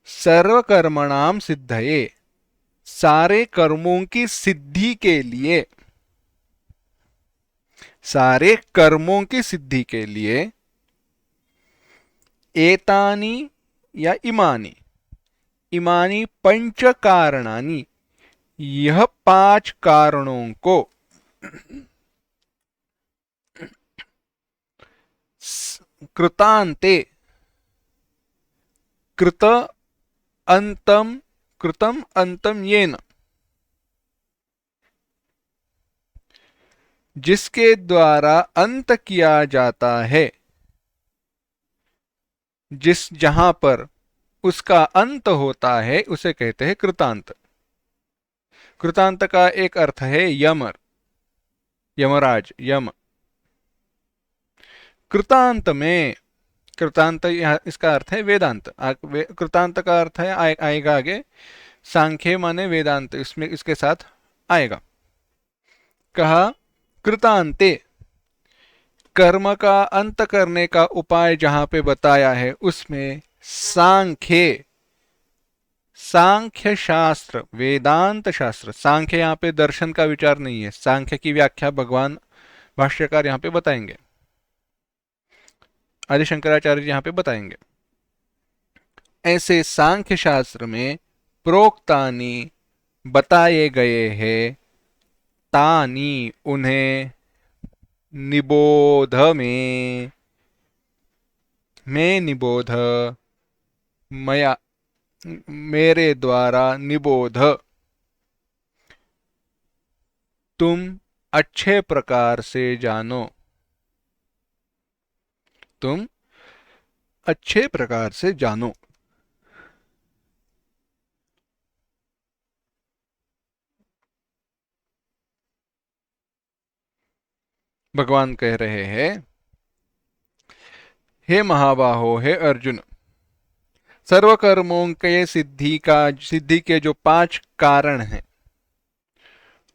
A: सर्वकर्मणाम सिद्धये, सारे कर्मों की सिद्धि के लिए, सारे कर्मों की सिद्धि के लिए, एतानी या इमानी, इमानी पंच कारणानी, यह पांच कारणों को, कृतांते, कृत अंतम, कृतम अंतम येन, जिसके द्वारा अंत किया जाता है, जहां पर उसका अंत होता है उसे कहते हैं कृतांत। कृतांत का एक अर्थ है यम, यमराज, यम। कृतांत में, कृतांत यहाँ इसका अर्थ है वेदांत। कृतांत का अर्थ है आएगा आगे, सांख्य माने वेदांत, इसमें इसके साथ आएगा। कहा कृतांते, कर्म का अंत करने का उपाय जहां पे बताया है उसमें सांख्य, सांख्य शास्त्र, वेदांत शास्त्र। सांख्य यहाँ पे दर्शन का विचार नहीं है, सांख्य की व्याख्या भगवान भाष्यकार यहाँ पे बताएंगे, आदि शंकराचार्य जी यहाँ पे बताएंगे। ऐसे सांख्य शास्त्र में प्रोक्तानी, बताए गए हैं, तानी, उन्हें, निबोध में निबोध, मया, मेरे द्वारा निबोध, तुम अच्छे प्रकार से जानो, तुम अच्छे प्रकार से जानो। भगवान कह रहे हैं, हे महाबाहो, हे अर्जुन, सर्व कर्मों के सिद्धि के जो 5 कारण हैं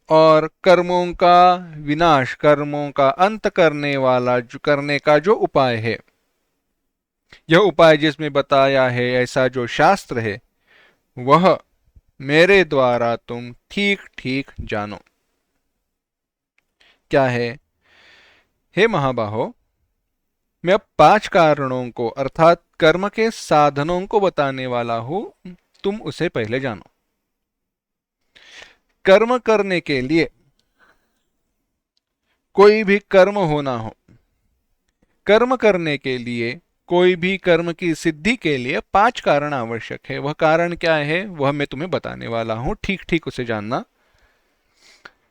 A: और कर्मों का विनाश, कर्मों का अंत करने वाला, जो करने का जो उपाय है, यह उपाय जिसमें बताया है ऐसा जो शास्त्र है, वह मेरे द्वारा तुम ठीक ठीक जानो। क्या है? हे महाबाहो, मैं अब 5 कारणों को अर्थात कर्म के साधनों को बताने वाला हूं, तुम उसे पहले जानो। कर्म करने के लिए, कोई भी कर्म होना हो, कर्म करने के लिए, कोई भी कर्म की सिद्धि के लिए 5 कारण आवश्यक है। वह कारण क्या है वह मैं तुम्हें बताने वाला हूं, ठीक ठीक उसे जानना।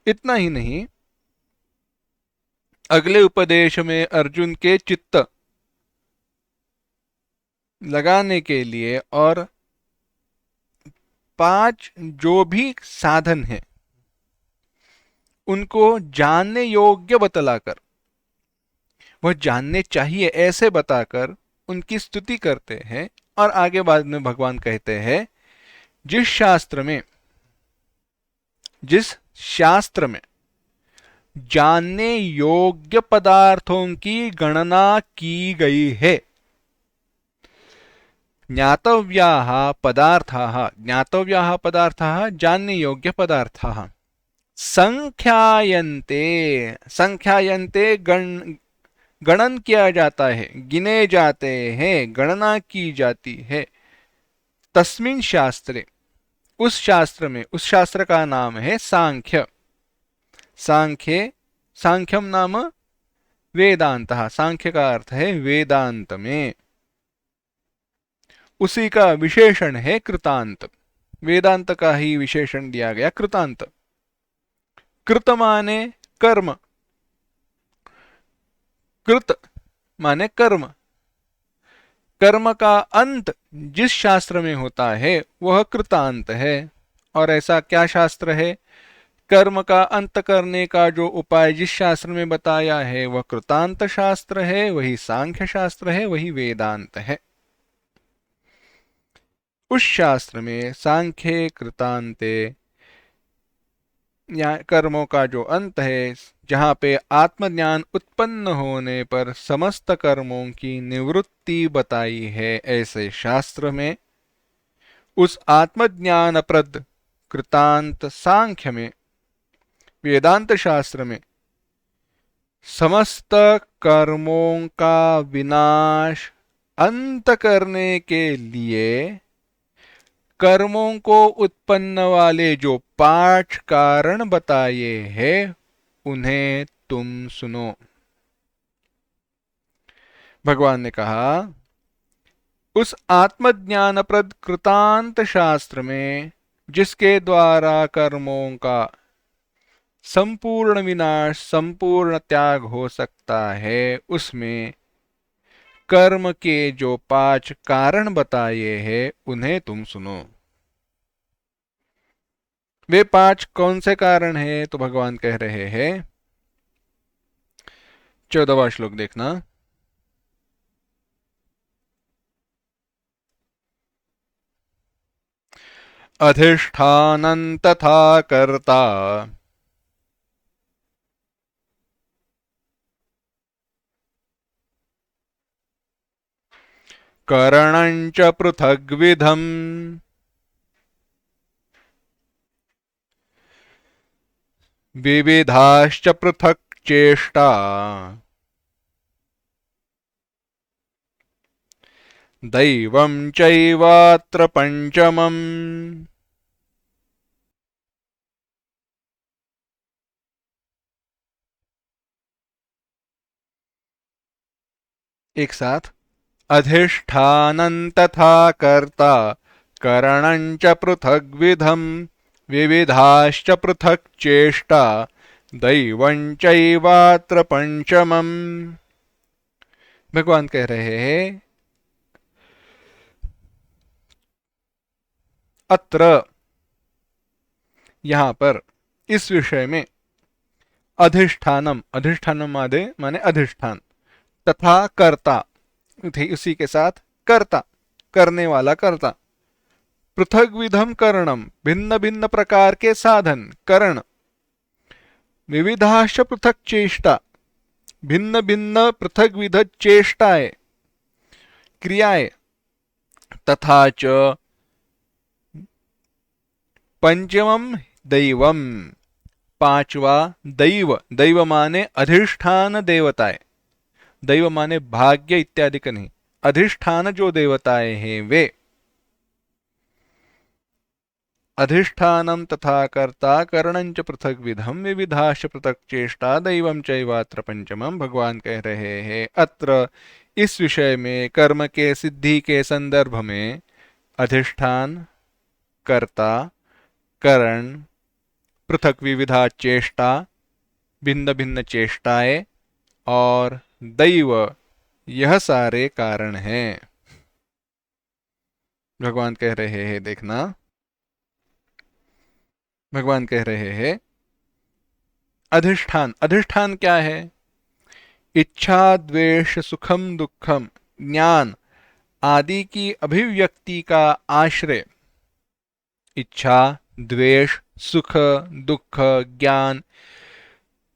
A: इतना ही नहीं, अगले उपदेश में अर्जुन के चित्त लगाने के लिए और 5 जो भी साधन हैं उनको जानने योग्य बतलाकर, वह जानने चाहिए ऐसे बताकर उनकी स्तुति करते हैं। और आगे बाद में भगवान कहते हैं, जिस शास्त्र में जानने योग्य पदार्थों की गणना की गई है, ज्ञातव्याः पदार्थाः, ज्ञातव्याः पदार्थाः जानने योग्य पदार्थाः, संख्यायन्ते, संख्यायन्ते गणन किया जाता है, गिने जाते हैं, गणना की जाती है। तस्मिन् शास्त्रे, उस शास्त्र में, उस शास्त्र का नाम है सांख्य। सांख्ये, सांख्यम नाम वेदांत, सांख्य का अर्थ है वेदांत में। उसी का विशेषण है कृतांत, वेदांत का ही विशेषण दिया गया कृतांत। कृत माने कर्म, कृत माने कर्म, कर्म का अंत जिस शास्त्र में होता है वह कृतांत है। और ऐसा क्या शास्त्र है? कर्म का अंत करने का जो उपाय जिस शास्त्र में बताया है वह कृतांत शास्त्र है, वही सांख्य शास्त्र है, वही वेदांत है। उस शास्त्र में सांख्य कृतांते, कर्मों का जो अंत है, जहाँ पे आत्मज्ञान उत्पन्न होने पर समस्त कर्मों की निवृत्ति बताई है, ऐसे शास्त्र में, उस आत्मज्ञानप्रद कृतांत सांख्य में, वेदांत शास्त्र में, समस्त कर्मों का विनाश अंत करने के लिए कर्मों को उत्पन्न वाले जो 5 कारण बताए हैं उन्हें तुम सुनो। भगवान ने कहा, उस आत्मज्ञानप्रद कृतांत शास्त्र में जिसके द्वारा कर्मों का संपूर्ण विनाश, संपूर्ण त्याग हो सकता है, उसमें कर्म के जो 5 कारण बताए हैं उन्हें तुम सुनो। वे 5 कौन से कारण हैं? तो भगवान कह रहे हैं, 14वां श्लोक देखना। अधिष्ठानं तथा कर्ता, करणं च पृथग्विधम्, विविधाश्च पृथक् चेष्टा, दैवं चैवात्र पंचमम्। एक साथ, अधिष्ठानं तथा कर्ता, करणं च पृथग्विधम्, विविधाश्च पृथक् चेष्टा, दैवं चैवात्र पंचमम्। भगवान कह रहे हैं, अत्र, यहां पर, इस विषय में, अधिष्ठानम, अधिष्ठानम माने अधिष्ठान, तथा कर्ता, उसी के साथ कर्ता, करने वाला कर्ता, पृथक विधम करणम, भिन्न भिन्न प्रकार के साधन करण, विविधाश पृथक चेष्टा, भिन्न भिन्न पृथक विध चेष्टाएं, क्रियाएं, तथा च पंचमम दैवम, पांचवा दैव, दैव माने अधिष्ठान देवताएं, दैव माने भाग्य इत्यादि का नहीं, अधिष्ठान जो देवताएं हैं वे, अधिष्ठानम तथा कर्ता, करणं च पृथक विधम, विविधाश्च पृथक चेष्टा, दैवं चैवात्र पंचमम। भगवान कह रहे हैं, अत्र, इस विषय में, कर्म के सिद्धि के संदर्भ में, अधिष्ठान, कर्ता, करण, पृथक विविधा चेष्टा, भिन्न भिन्न चेष्टाएं और दैव, यह सारे कारण हैं। भगवान कह रहे हैं, देखना, भगवान कह रहे हैं, अधिष्ठान, अधिष्ठान क्या है? इच्छा, द्वेष, सुखम, दुखम, ज्ञान आदि की अभिव्यक्ति का आश्रय, इच्छा, द्वेष, सुख, दुख, ज्ञान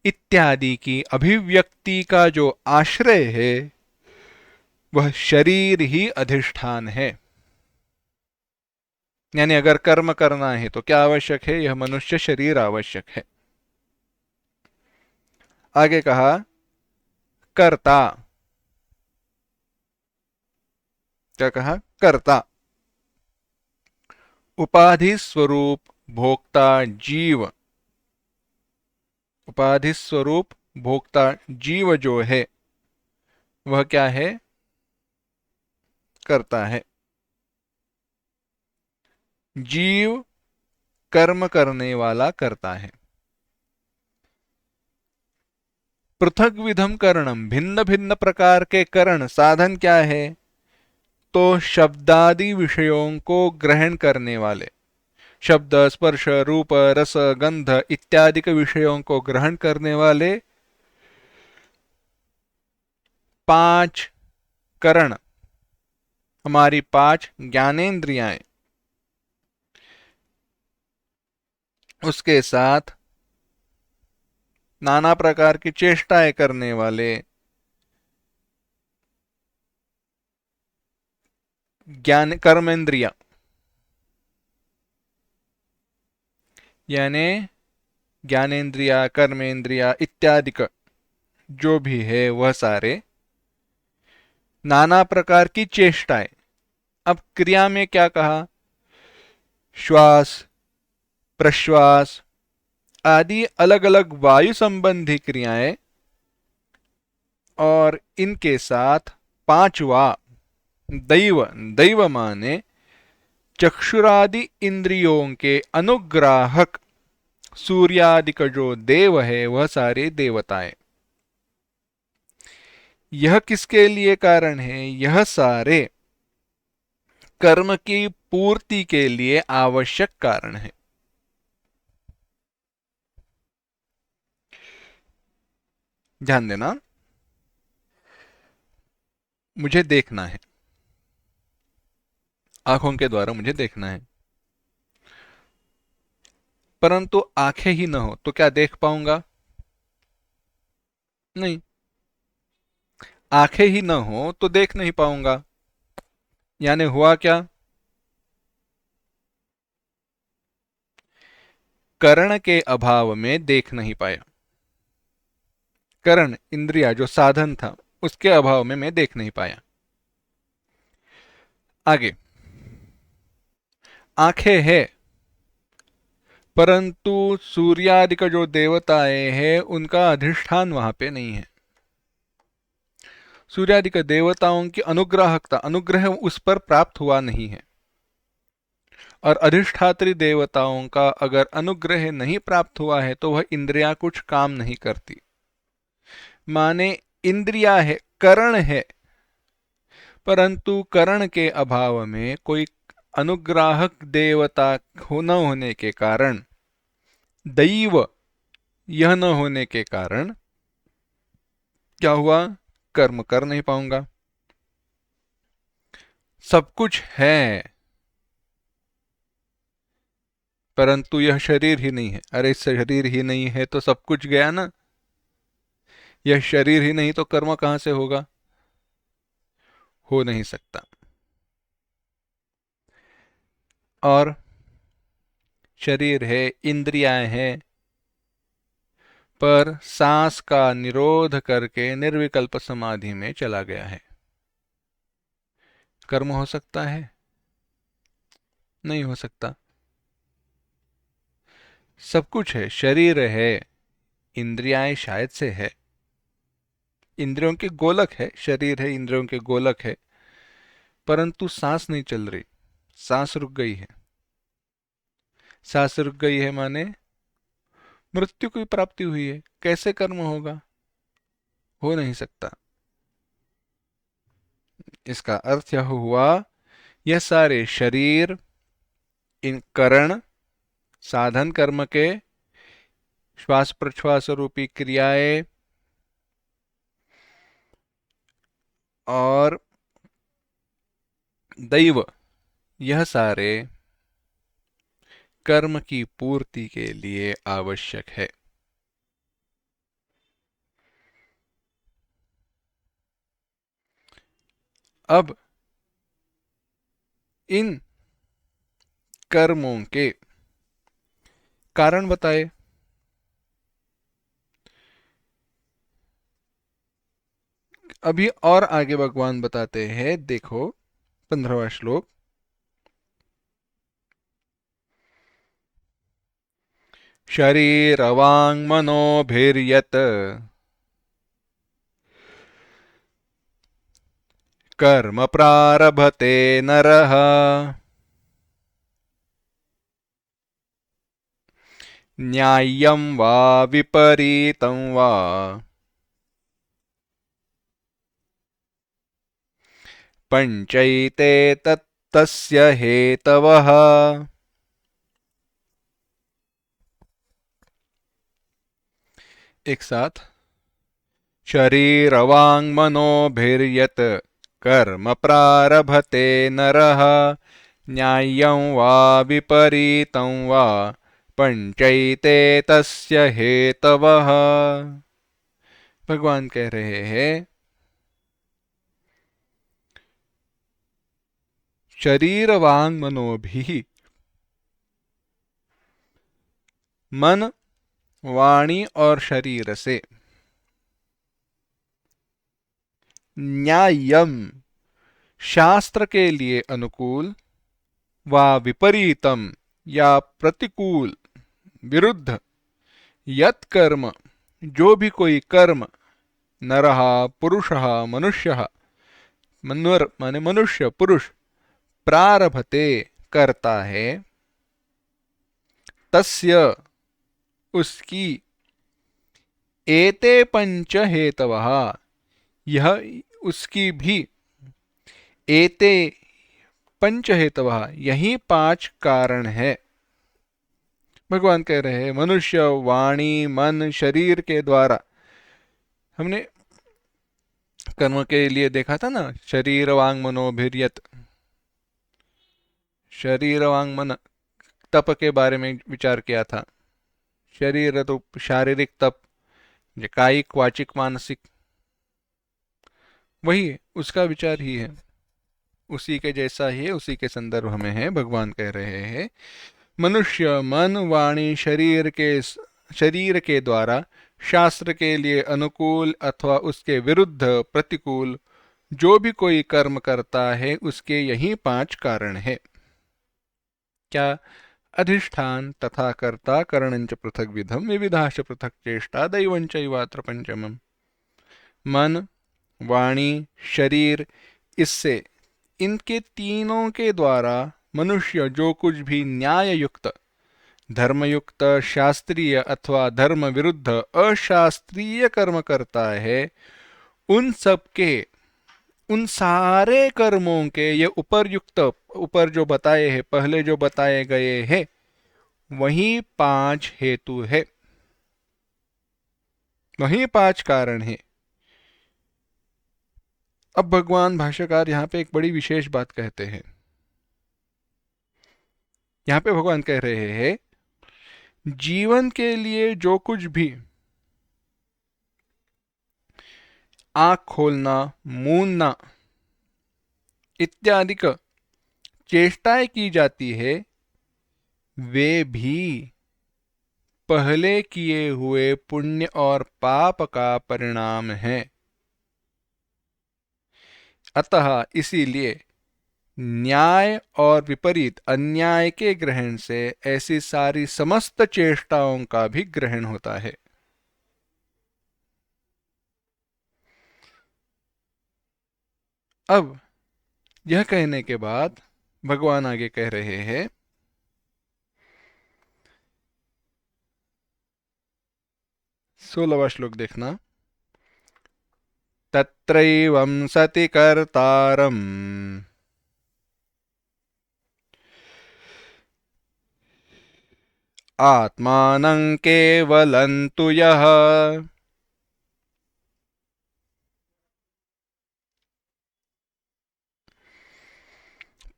A: इत्यादि की अभिव्यक्ति का जो आश्रय है, वह शरीर ही अधिष्ठान है। यानी अगर कर्म करना है तो क्या आवश्यक है? यह मनुष्य शरीर आवश्यक है। आगे कहा, कर्ता, क्या कहा? कर्ता, उपाधि स्वरूप भोक्ता जीव, उपाधि स्वरूप भोक्ता जीव जो है वह क्या है? करता है। जीव कर्म करने वाला करता है। पृथक विधम करणम, भिन्न भिन्न प्रकार के करण, साधन क्या है? तो शब्दादि विषयों को ग्रहण करने वाले, शब्द, स्पर्श, रूप, रस, गंध इत्यादि के विषयों को ग्रहण करने वाले 5 करण, हमारी 5 ज्ञानेंद्रियाएं, उसके साथ नाना प्रकार की चेष्टाएं करने वाले ज्ञान कर्मेंद्रिया, यानी ज्ञानेंद्रिया, कर्मेंद्रिया इत्यादि का जो भी है वह सारे नाना प्रकार की चेष्टाएं। अब क्रिया में क्या कहा? श्वास, प्रश्वास आदि अलग अलग वायु संबंधी क्रियाएं, और इनके साथ 5वां दैव, दैव माने चक्षुरादि इंद्रियों के अनुग्राहक सूर्यादि का जो देव है वह सारे देवताएं। यह किसके लिए कारण है? यह सारे कर्म की पूर्ति के लिए आवश्यक कारण है। ध्यान देना, मुझे देखना है, आंखों के द्वारा मुझे देखना है, परंतु आंखें ही न हो तो क्या देख पाऊंगा? नहीं। आंखें ही न हो तो देख नहीं पाऊंगा। यानी हुआ क्या? करण के अभाव में देख नहीं पाया। करण इंद्रिया जो साधन था उसके अभाव में मैं देख नहीं पाया। आगे, आंखें है परंतु सूर्यादि का जो देवताएं हैं उनका अधिष्ठान वहां पे नहीं है। सूर्यादि के देवताओं की अनुग्राहकता, अनुग्रह उस पर प्राप्त हुआ नहीं है। और अधिष्ठात्री देवताओं का अगर अनुग्रह नहीं प्राप्त हुआ है तो वह इंद्रियां कुछ काम नहीं करती। माने इंद्रिया है, करण है, परंतु करण के अभाव में कोई अनुग्राहक देवता न होने के कारण, दैव यह न होने के कारण क्या हुआ? कर्म कर नहीं पाऊंगा। सब कुछ है परंतु यह शरीर ही नहीं है। अरे शरीर ही नहीं है तो सब कुछ गया ना। यह शरीर ही नहीं तो कर्म कहां से होगा? हो नहीं सकता। और शरीर है, इंद्रियां हैं, पर सांस का निरोध करके निर्विकल्प समाधि में चला गया है। कर्म हो सकता है? नहीं हो सकता। सब कुछ है, शरीर है, इंद्रियां शायद से है, इंद्रियों के गोलक है, शरीर है, इंद्रियों के गोलक है, परंतु सांस नहीं चल रही, सांस रुक गई है। सांस रुक गई है माने मृत्यु की प्राप्ति हुई है। कैसे कर्म होगा? हो नहीं सकता। इसका अर्थ यह हुआ, यह सारे शरीर, इन करण, साधन कर्म के, श्वास प्रश्वास रूपी क्रियाएं और दैव, यह सारे कर्म की पूर्ति के लिए आवश्यक है। अब इन कर्मों के कारण बताए। अभी और आगे भगवान बताते हैं, देखो 15वां श्लोक। शरीरवाङ् मनोभिर्यत् कर्म प्रारभते नरः न्याय्यं वा विपरीतं वा पंचैते तस्य हेतवः। एक साथ, शरीरवाङ् मनोभिर्यत् कर्म प्रारभते नरः न्याय्यं वा विपरीतं वा पंचैते तस्य हेतवः। भगवान कह रहे हैं, शरीरवाङ् मनोभिः, मन, वाणी और शरीर से, न्याय्यम शास्त्र के लिए अनुकूल, वा विपरीतम या प्रतिकूल, विरुद्ध, यत कर्म जो भी कोई कर्म, नरः पुरुषः मनुष्यः, मनवर माने मनुष्य पुरुष, प्रारभते करता है, तस्य उसकी एते पंच हेतवः, यह उसकी भी एते पंच हेतवः, यही पांच कारण है। भगवान कह रहे हैं मनुष्य वाणी मन शरीर के द्वारा, हमने कर्म के लिए देखा था ना, शरीर वांग मनोभिर्यत, शरीर वांग मन, तप के बारे में विचार किया था। शरीर तो शारीरिक तप, ये कायिक वाचिक मानसिक, वही है, उसका विचार ही है, उसी के जैसा ही है, उसी के संदर्भ में है। भगवान कह रहे हैं मनुष्य मन वाणी शरीर के द्वारा शास्त्र के लिए अनुकूल अथवा उसके विरुद्ध प्रतिकूल जो भी कोई कर्म करता है, उसके यही पांच कारण है। क्या? अधिष्ठान तथा कर्ता करणंच पृथक विधम विविधाश पृथक चेष्टा दैवंच इवात्र पंचमम। मन वाणी शरीर, इससे इनके तीनों के द्वारा मनुष्य जो कुछ भी न्याय युक्त धर्मयुक्त शास्त्रीय अथवा धर्म विरुद्ध अशास्त्रीय कर्म करता है, उन सब के, उन सारे कर्मों के ये उपर्युक्त, ऊपर जो बताए हैं, पहले जो बताए गए हैं, वही पांच हेतु है, वही पांच कारण है। अब भगवान भाष्यकार यहां पे एक बड़ी विशेष बात कहते हैं। यहां पे भगवान कह रहे हैं जीवन के लिए जो कुछ भी आंख खोलना, मूंदना इत्यादि का चेष्टाएं की जाती है, वे भी पहले किए हुए पुण्य और पाप का परिणाम है। अतः इसीलिए न्याय और विपरीत अन्याय के ग्रहण से ऐसी सारी समस्त चेष्टाओं का भी ग्रहण होता है। अब यह कहने के बाद भगवान आगे कह रहे हैं 16वां श्लोक देखना। तत्रैवं सति कर्तारम् आत्मानं केवलं तु यः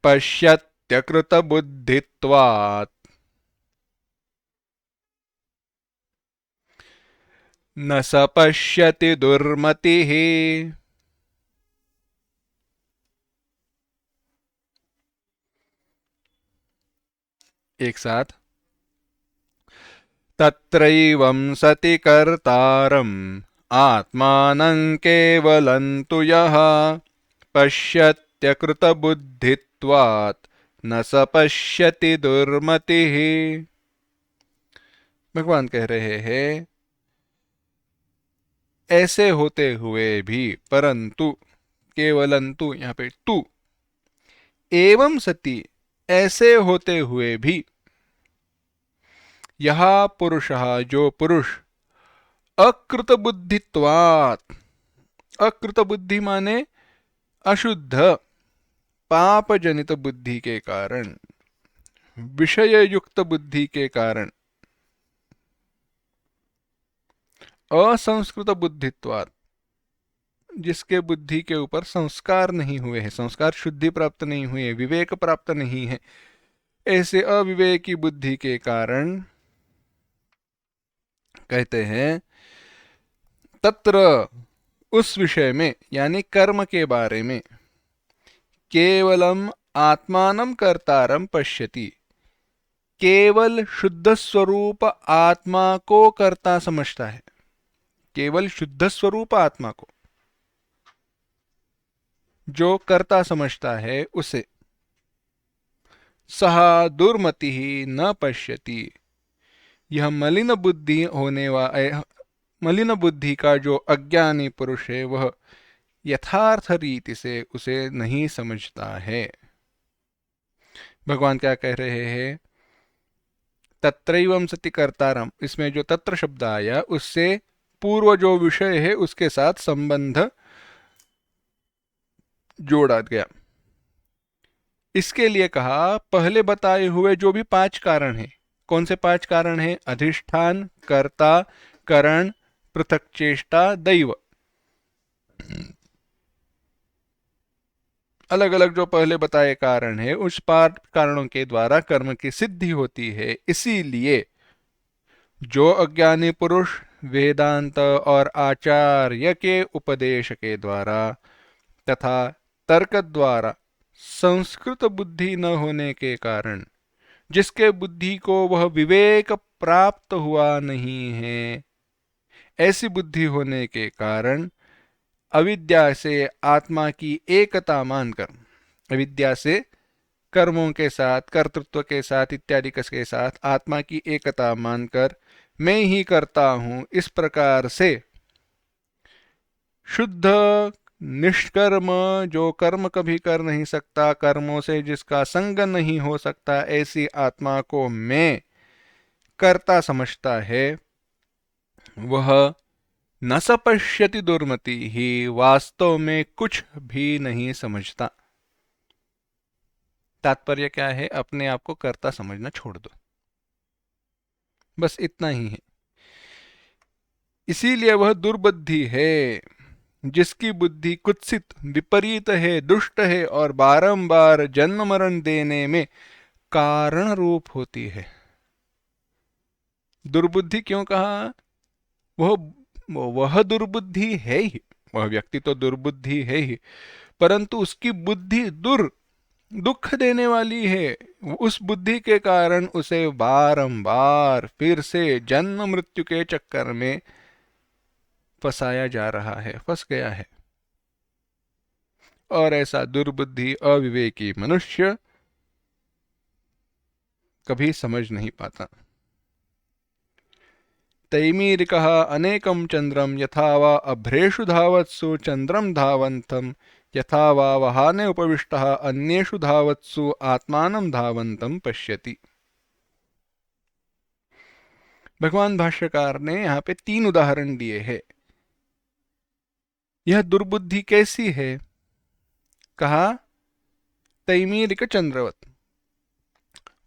A: पश्यत्यकृतबुद्धित्वात् न स पश्यति दुर्मतिः। एक साथ, तत्रैवं सति कर्तारम् आत्मानं केवलं तु यः पश्यत्यकृतबुद्धित्वात् न स पश्यति दुर्मतिः। भगवान कह रहे हैं ऐसे होते हुए भी, परंतु, केवलंतु, यहाँ पे तू, एवं सति, ऐसे होते हुए भी, यह पुरुषः, जो पुरुष, अकृत बुद्धित्वात्, अकृत बुद्धि माने अशुद्ध पाप जनित बुद्धि के कारण, विषय युक्त बुद्धि के कारण, असंस्कृत बुद्धित्वात्, जिसके बुद्धि के ऊपर संस्कार नहीं हुए हैं, संस्कार शुद्धि प्राप्त नहीं हुई है, विवेक प्राप्त नहीं है, ऐसे अविवेकी बुद्धि के कारण कहते हैं तत्र, उस विषय में, यानी कर्म के बारे में, केवलम आत्मानं कर्तारं पश्यति, केवल शुद्ध स्वरूप आत्मा को कर्ता समझता है, केवल शुद्ध स्वरूप आत्मा को जो कर्ता समझता है, उसे सह दुर्मति ही न पश्यति, यह मलिन बुद्धि होने मलिन बुद्धि का जो अज्ञानी पुरुष है, वह यथार्थ रीति से उसे नहीं समझता है। भगवान क्या कह रहे हैं? तत्रैवं सति कर्तारम, इसमें जो तत्र शब्द आया उससे पूर्व जो विषय है उसके साथ संबंध जोड़ा गया। इसके लिए कहा पहले बताए हुए जो भी 5 कारण हैं, कौन से 5 कारण हैं? अधिष्ठान, कर्ता, करण, पृथक चेष्टा, दैव, अलग अलग जो पहले बताए कारण है उस 5 कारणों के द्वारा कर्म की सिद्धि होती है। इसीलिए जो अज्ञानी पुरुष वेदांत और आचार्य के उपदेश के द्वारा तथा तर्क द्वारा संस्कृत बुद्धि न होने के कारण, जिसके बुद्धि को वह विवेक प्राप्त हुआ नहीं है, ऐसी बुद्धि होने के कारण अविद्या से आत्मा की एकता मानकर, अविद्या से कर्मों के साथ, कर्तृत्व के साथ इत्यादि के साथ आत्मा की एकता मानकर मैं ही करता हूं, इस प्रकार से शुद्ध निष्कर्म, जो कर्म कभी कर नहीं सकता, कर्मों से जिसका संग नहीं हो सकता, ऐसी आत्मा को मैं कर्ता समझता है, वह न स पश्यति दुर्मति ही, वास्तव में कुछ भी नहीं समझता। तात्पर्य क्या है? अपने आप को कर्ता समझना छोड़ दो, बस इतना ही है। इसीलिए वह दुर्बुद्धि है, जिसकी बुद्धि कुत्सित, विपरीत है, दुष्ट है और बारंबार जन्म मरण देने में कारण रूप होती है। दुर्बुद्धि क्यों कहा? वह दुर्बुद्धि है ही, वह व्यक्ति तो दुर्बुद्धि है ही, परंतु उसकी बुद्धि दुख देने वाली है। उस बुद्धि के कारण उसे बारंबार फिर से जन्म मृत्यु के चक्कर में फंसाया जा रहा है, फंस गया है। और ऐसा दुर्बुद्धि अविवेकी मनुष्य कभी समझ नहीं पाता। तैमीरिकः अनेकं चंद्रम यथा वा अभ्रेषु धावत्सु चंद्रम धावन्तम यथा वा वहाने उपविष्टः अन्येषु धावत्सु आत्मानं धावन्तं पश्यति। भगवान भाष्यकार ने यहाँ पे 3 उदाहरण दिए हैं। यह दुर्बुद्धि कैसी है? कहा तैमीरिक चंद्रवत,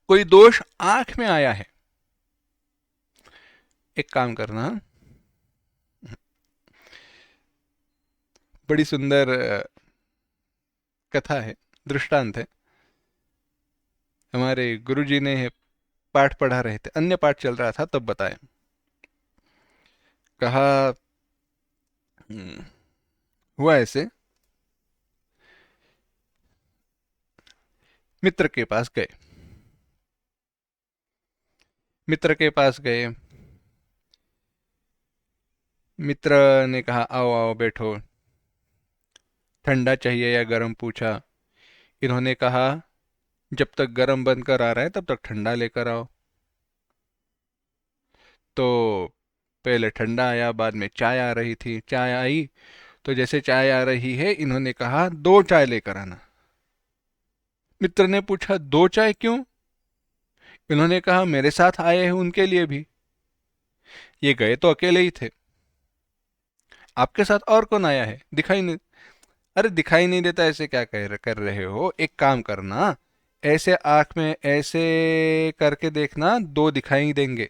A: कोई दोष आंख में आया है। एक काम करना, बड़ी सुंदर कथा है, दृष्टांत है। हमारे गुरुजी ने पाठ पढ़ा रहे थे, अन्य पाठ चल रहा था, तब बताया। कहा हुआ ऐसे, मित्र के पास गए, मित्र के पास गए, मित्र ने कहा आओ आओ बैठो, ठंडा चाहिए या गर्म पूछा। इन्होंने कहा जब तक गर्म बनकर आ रहा है तब तक ठंडा लेकर आओ। तो पहले ठंडा आया, बाद में चाय आ रही थी, चाय आई तो जैसे चाय आ रही है इन्होंने कहा 2 चाय लेकर आना। मित्र ने पूछा 2 चाय क्यों? इन्होंने कहा मेरे साथ आए हैं उनके लिए भी, ये गए तो अकेले ही थे, आपके साथ और कौन आया है? दिखाई नहीं। अरे दिखाई नहीं देता ऐसे क्या कर रहे हो? एक काम करना, ऐसे आंख में ऐसे करके देखना, 2 दिखाई देंगे।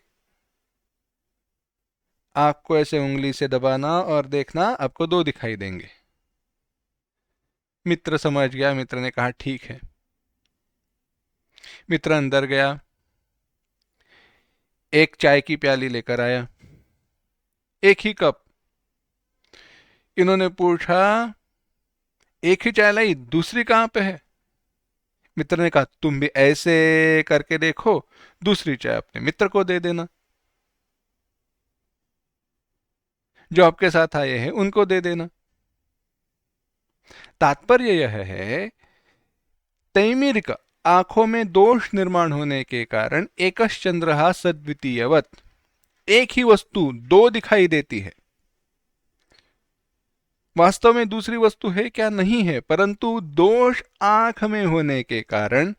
A: आंख को ऐसे उंगली से दबाना और देखना, आपको 2 दिखाई देंगे। मित्र समझ गया, मित्र ने कहा ठीक है। मित्र अंदर गया, एक चाय की प्याली लेकर आया, एक ही कप। इन्होंने पूछा एक ही चाय लाई, दूसरी कहाँ पे है? मित्र ने कहा तुम भी ऐसे करके देखो, दूसरी चाय अपने मित्र को दे देना, जो आपके साथ आए हैं उनको दे देना। तात्पर्य यह है, तैमीरिक, आंखों में दोष निर्माण होने के कारण एकश्चंद्रः सद्वितीयवत, एक ही वस्तु 2 दिखाई देती है। वास्तव में दूसरी वस्तु है क्या? नहीं है, परंतु दोष आंख में होने के कारण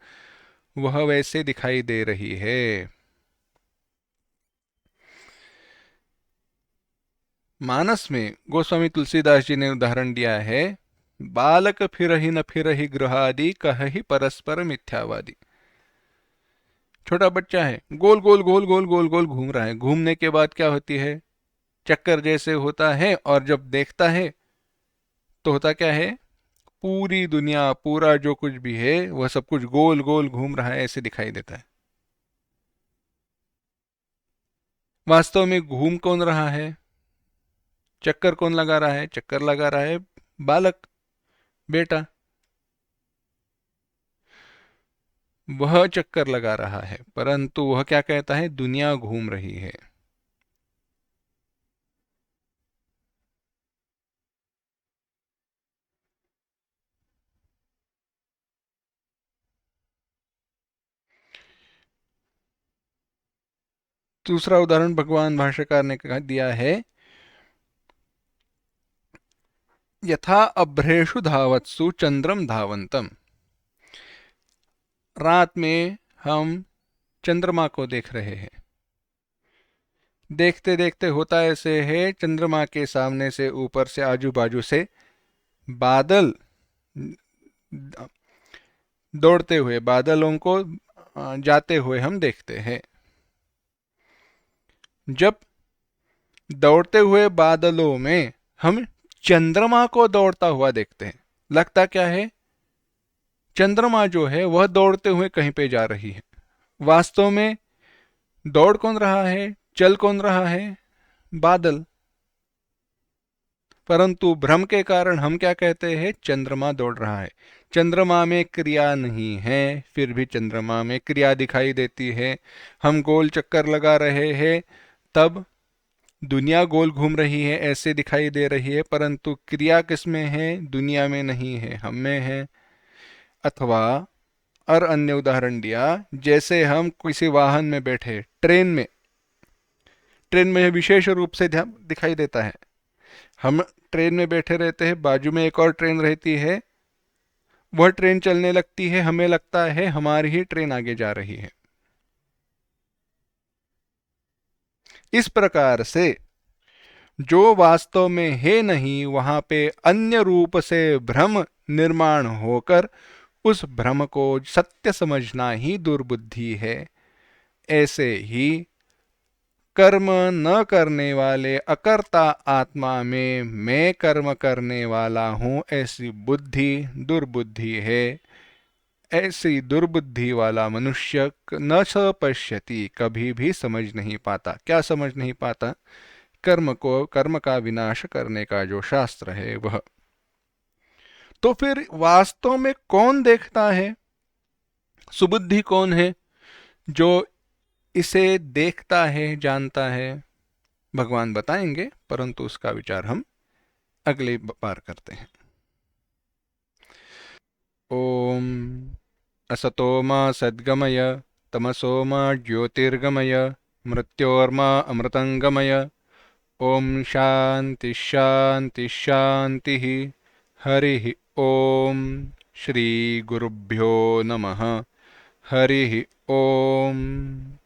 A: वह वैसे दिखाई दे रही है। मानस में गोस्वामी तुलसीदास जी ने उदाहरण दिया है, बालक फिरहि न फिरहि गृहादि कहहि परस्पर मिथ्यावादी। छोटा बच्चा है, गोल गोल गोल गोल गोल गोल घूम रहा है, घूमने के बाद क्या होती है, चक्कर जैसे होता है, और जब देखता है तो होता क्या है, पूरी दुनिया, पूरा जो कुछ भी है वह सब कुछ गोल गोल घूम रहा है ऐसे दिखाई देता है। वास्तव में घूम कौन रहा है, चक्कर कौन लगा रहा है, चक्कर लगा रहा है बालक, बेटा, वह चक्कर लगा रहा है, परंतु वह क्या कहता है, दुनिया घूम रही है। दूसरा उदाहरण भगवान भाष्यकार ने दिया है, यथा अभ्रेषु धावत्सु चंद्रम धावंतम। रात में हम चंद्रमा को देख रहे हैं, देखते देखते होता ऐसे है, चंद्रमा के सामने से, ऊपर से, आजू बाजू से बादल दौड़ते हुए, बादलों को जाते हुए हम देखते हैं। जब दौड़ते हुए बादलों में हम चंद्रमा को दौड़ता हुआ देखते हैं, लगता क्या है, चंद्रमा जो है वह दौड़ते हुए कहीं पे जा रही है। वास्तव में दौड़ कौन रहा है, चल कौन रहा है, बादल। परंतु भ्रम के कारण हम क्या कहते हैं, चंद्रमा दौड़ रहा है। चंद्रमा में क्रिया नहीं है, फिर भी चंद्रमा में क्रिया दिखाई देती है। हम गोल चक्कर लगा रहे हैं, तब दुनिया गोल घूम रही है ऐसे दिखाई दे रही है, परंतु क्रिया किसमें है, दुनिया में नहीं है, हम में है। अथवा और अन्य उदाहरण दिया, जैसे हम किसी वाहन में बैठे, ट्रेन में, ट्रेन में यह विशेष रूप से ध्यान दिखाई देता है। हम ट्रेन में बैठे रहते हैं, बाजू में एक और ट्रेन रहती है, वह ट्रेन चलने लगती है, हमें लगता है हमारी ही ट्रेन आगे जा रही है। इस प्रकार से जो वास्तव में है नहीं, वहां पे अन्य रूप से भ्रम निर्माण होकर उस भ्रम को सत्य समझना ही दुर्बुद्धि है। ऐसे ही कर्म न करने वाले अकर्ता आत्मा में मैं कर्म करने वाला हूं, ऐसी बुद्धि दुर्बुद्धि है। ऐसी दुर्बुद्धि वाला मनुष्य न स पश्यति, कभी भी समझ नहीं पाता। क्या समझ नहीं पाता, कर्म को, कर्म का विनाश करने का जो शास्त्र है वह। तो फिर वास्तव में कौन देखता है, सुबुद्धि कौन है जो इसे देखता है, जानता है, भगवान बताएंगे, परंतु उसका विचार हम अगले बार करते हैं। ओम असतो मा सद्गमय, तमसो मा ज्योतिर्गमय, मृत्योर्मा अमृतंगमय। ओम शांति शांति शांति। हरि ओम। श्री गुरुभ्यो नमः। हरि ओम।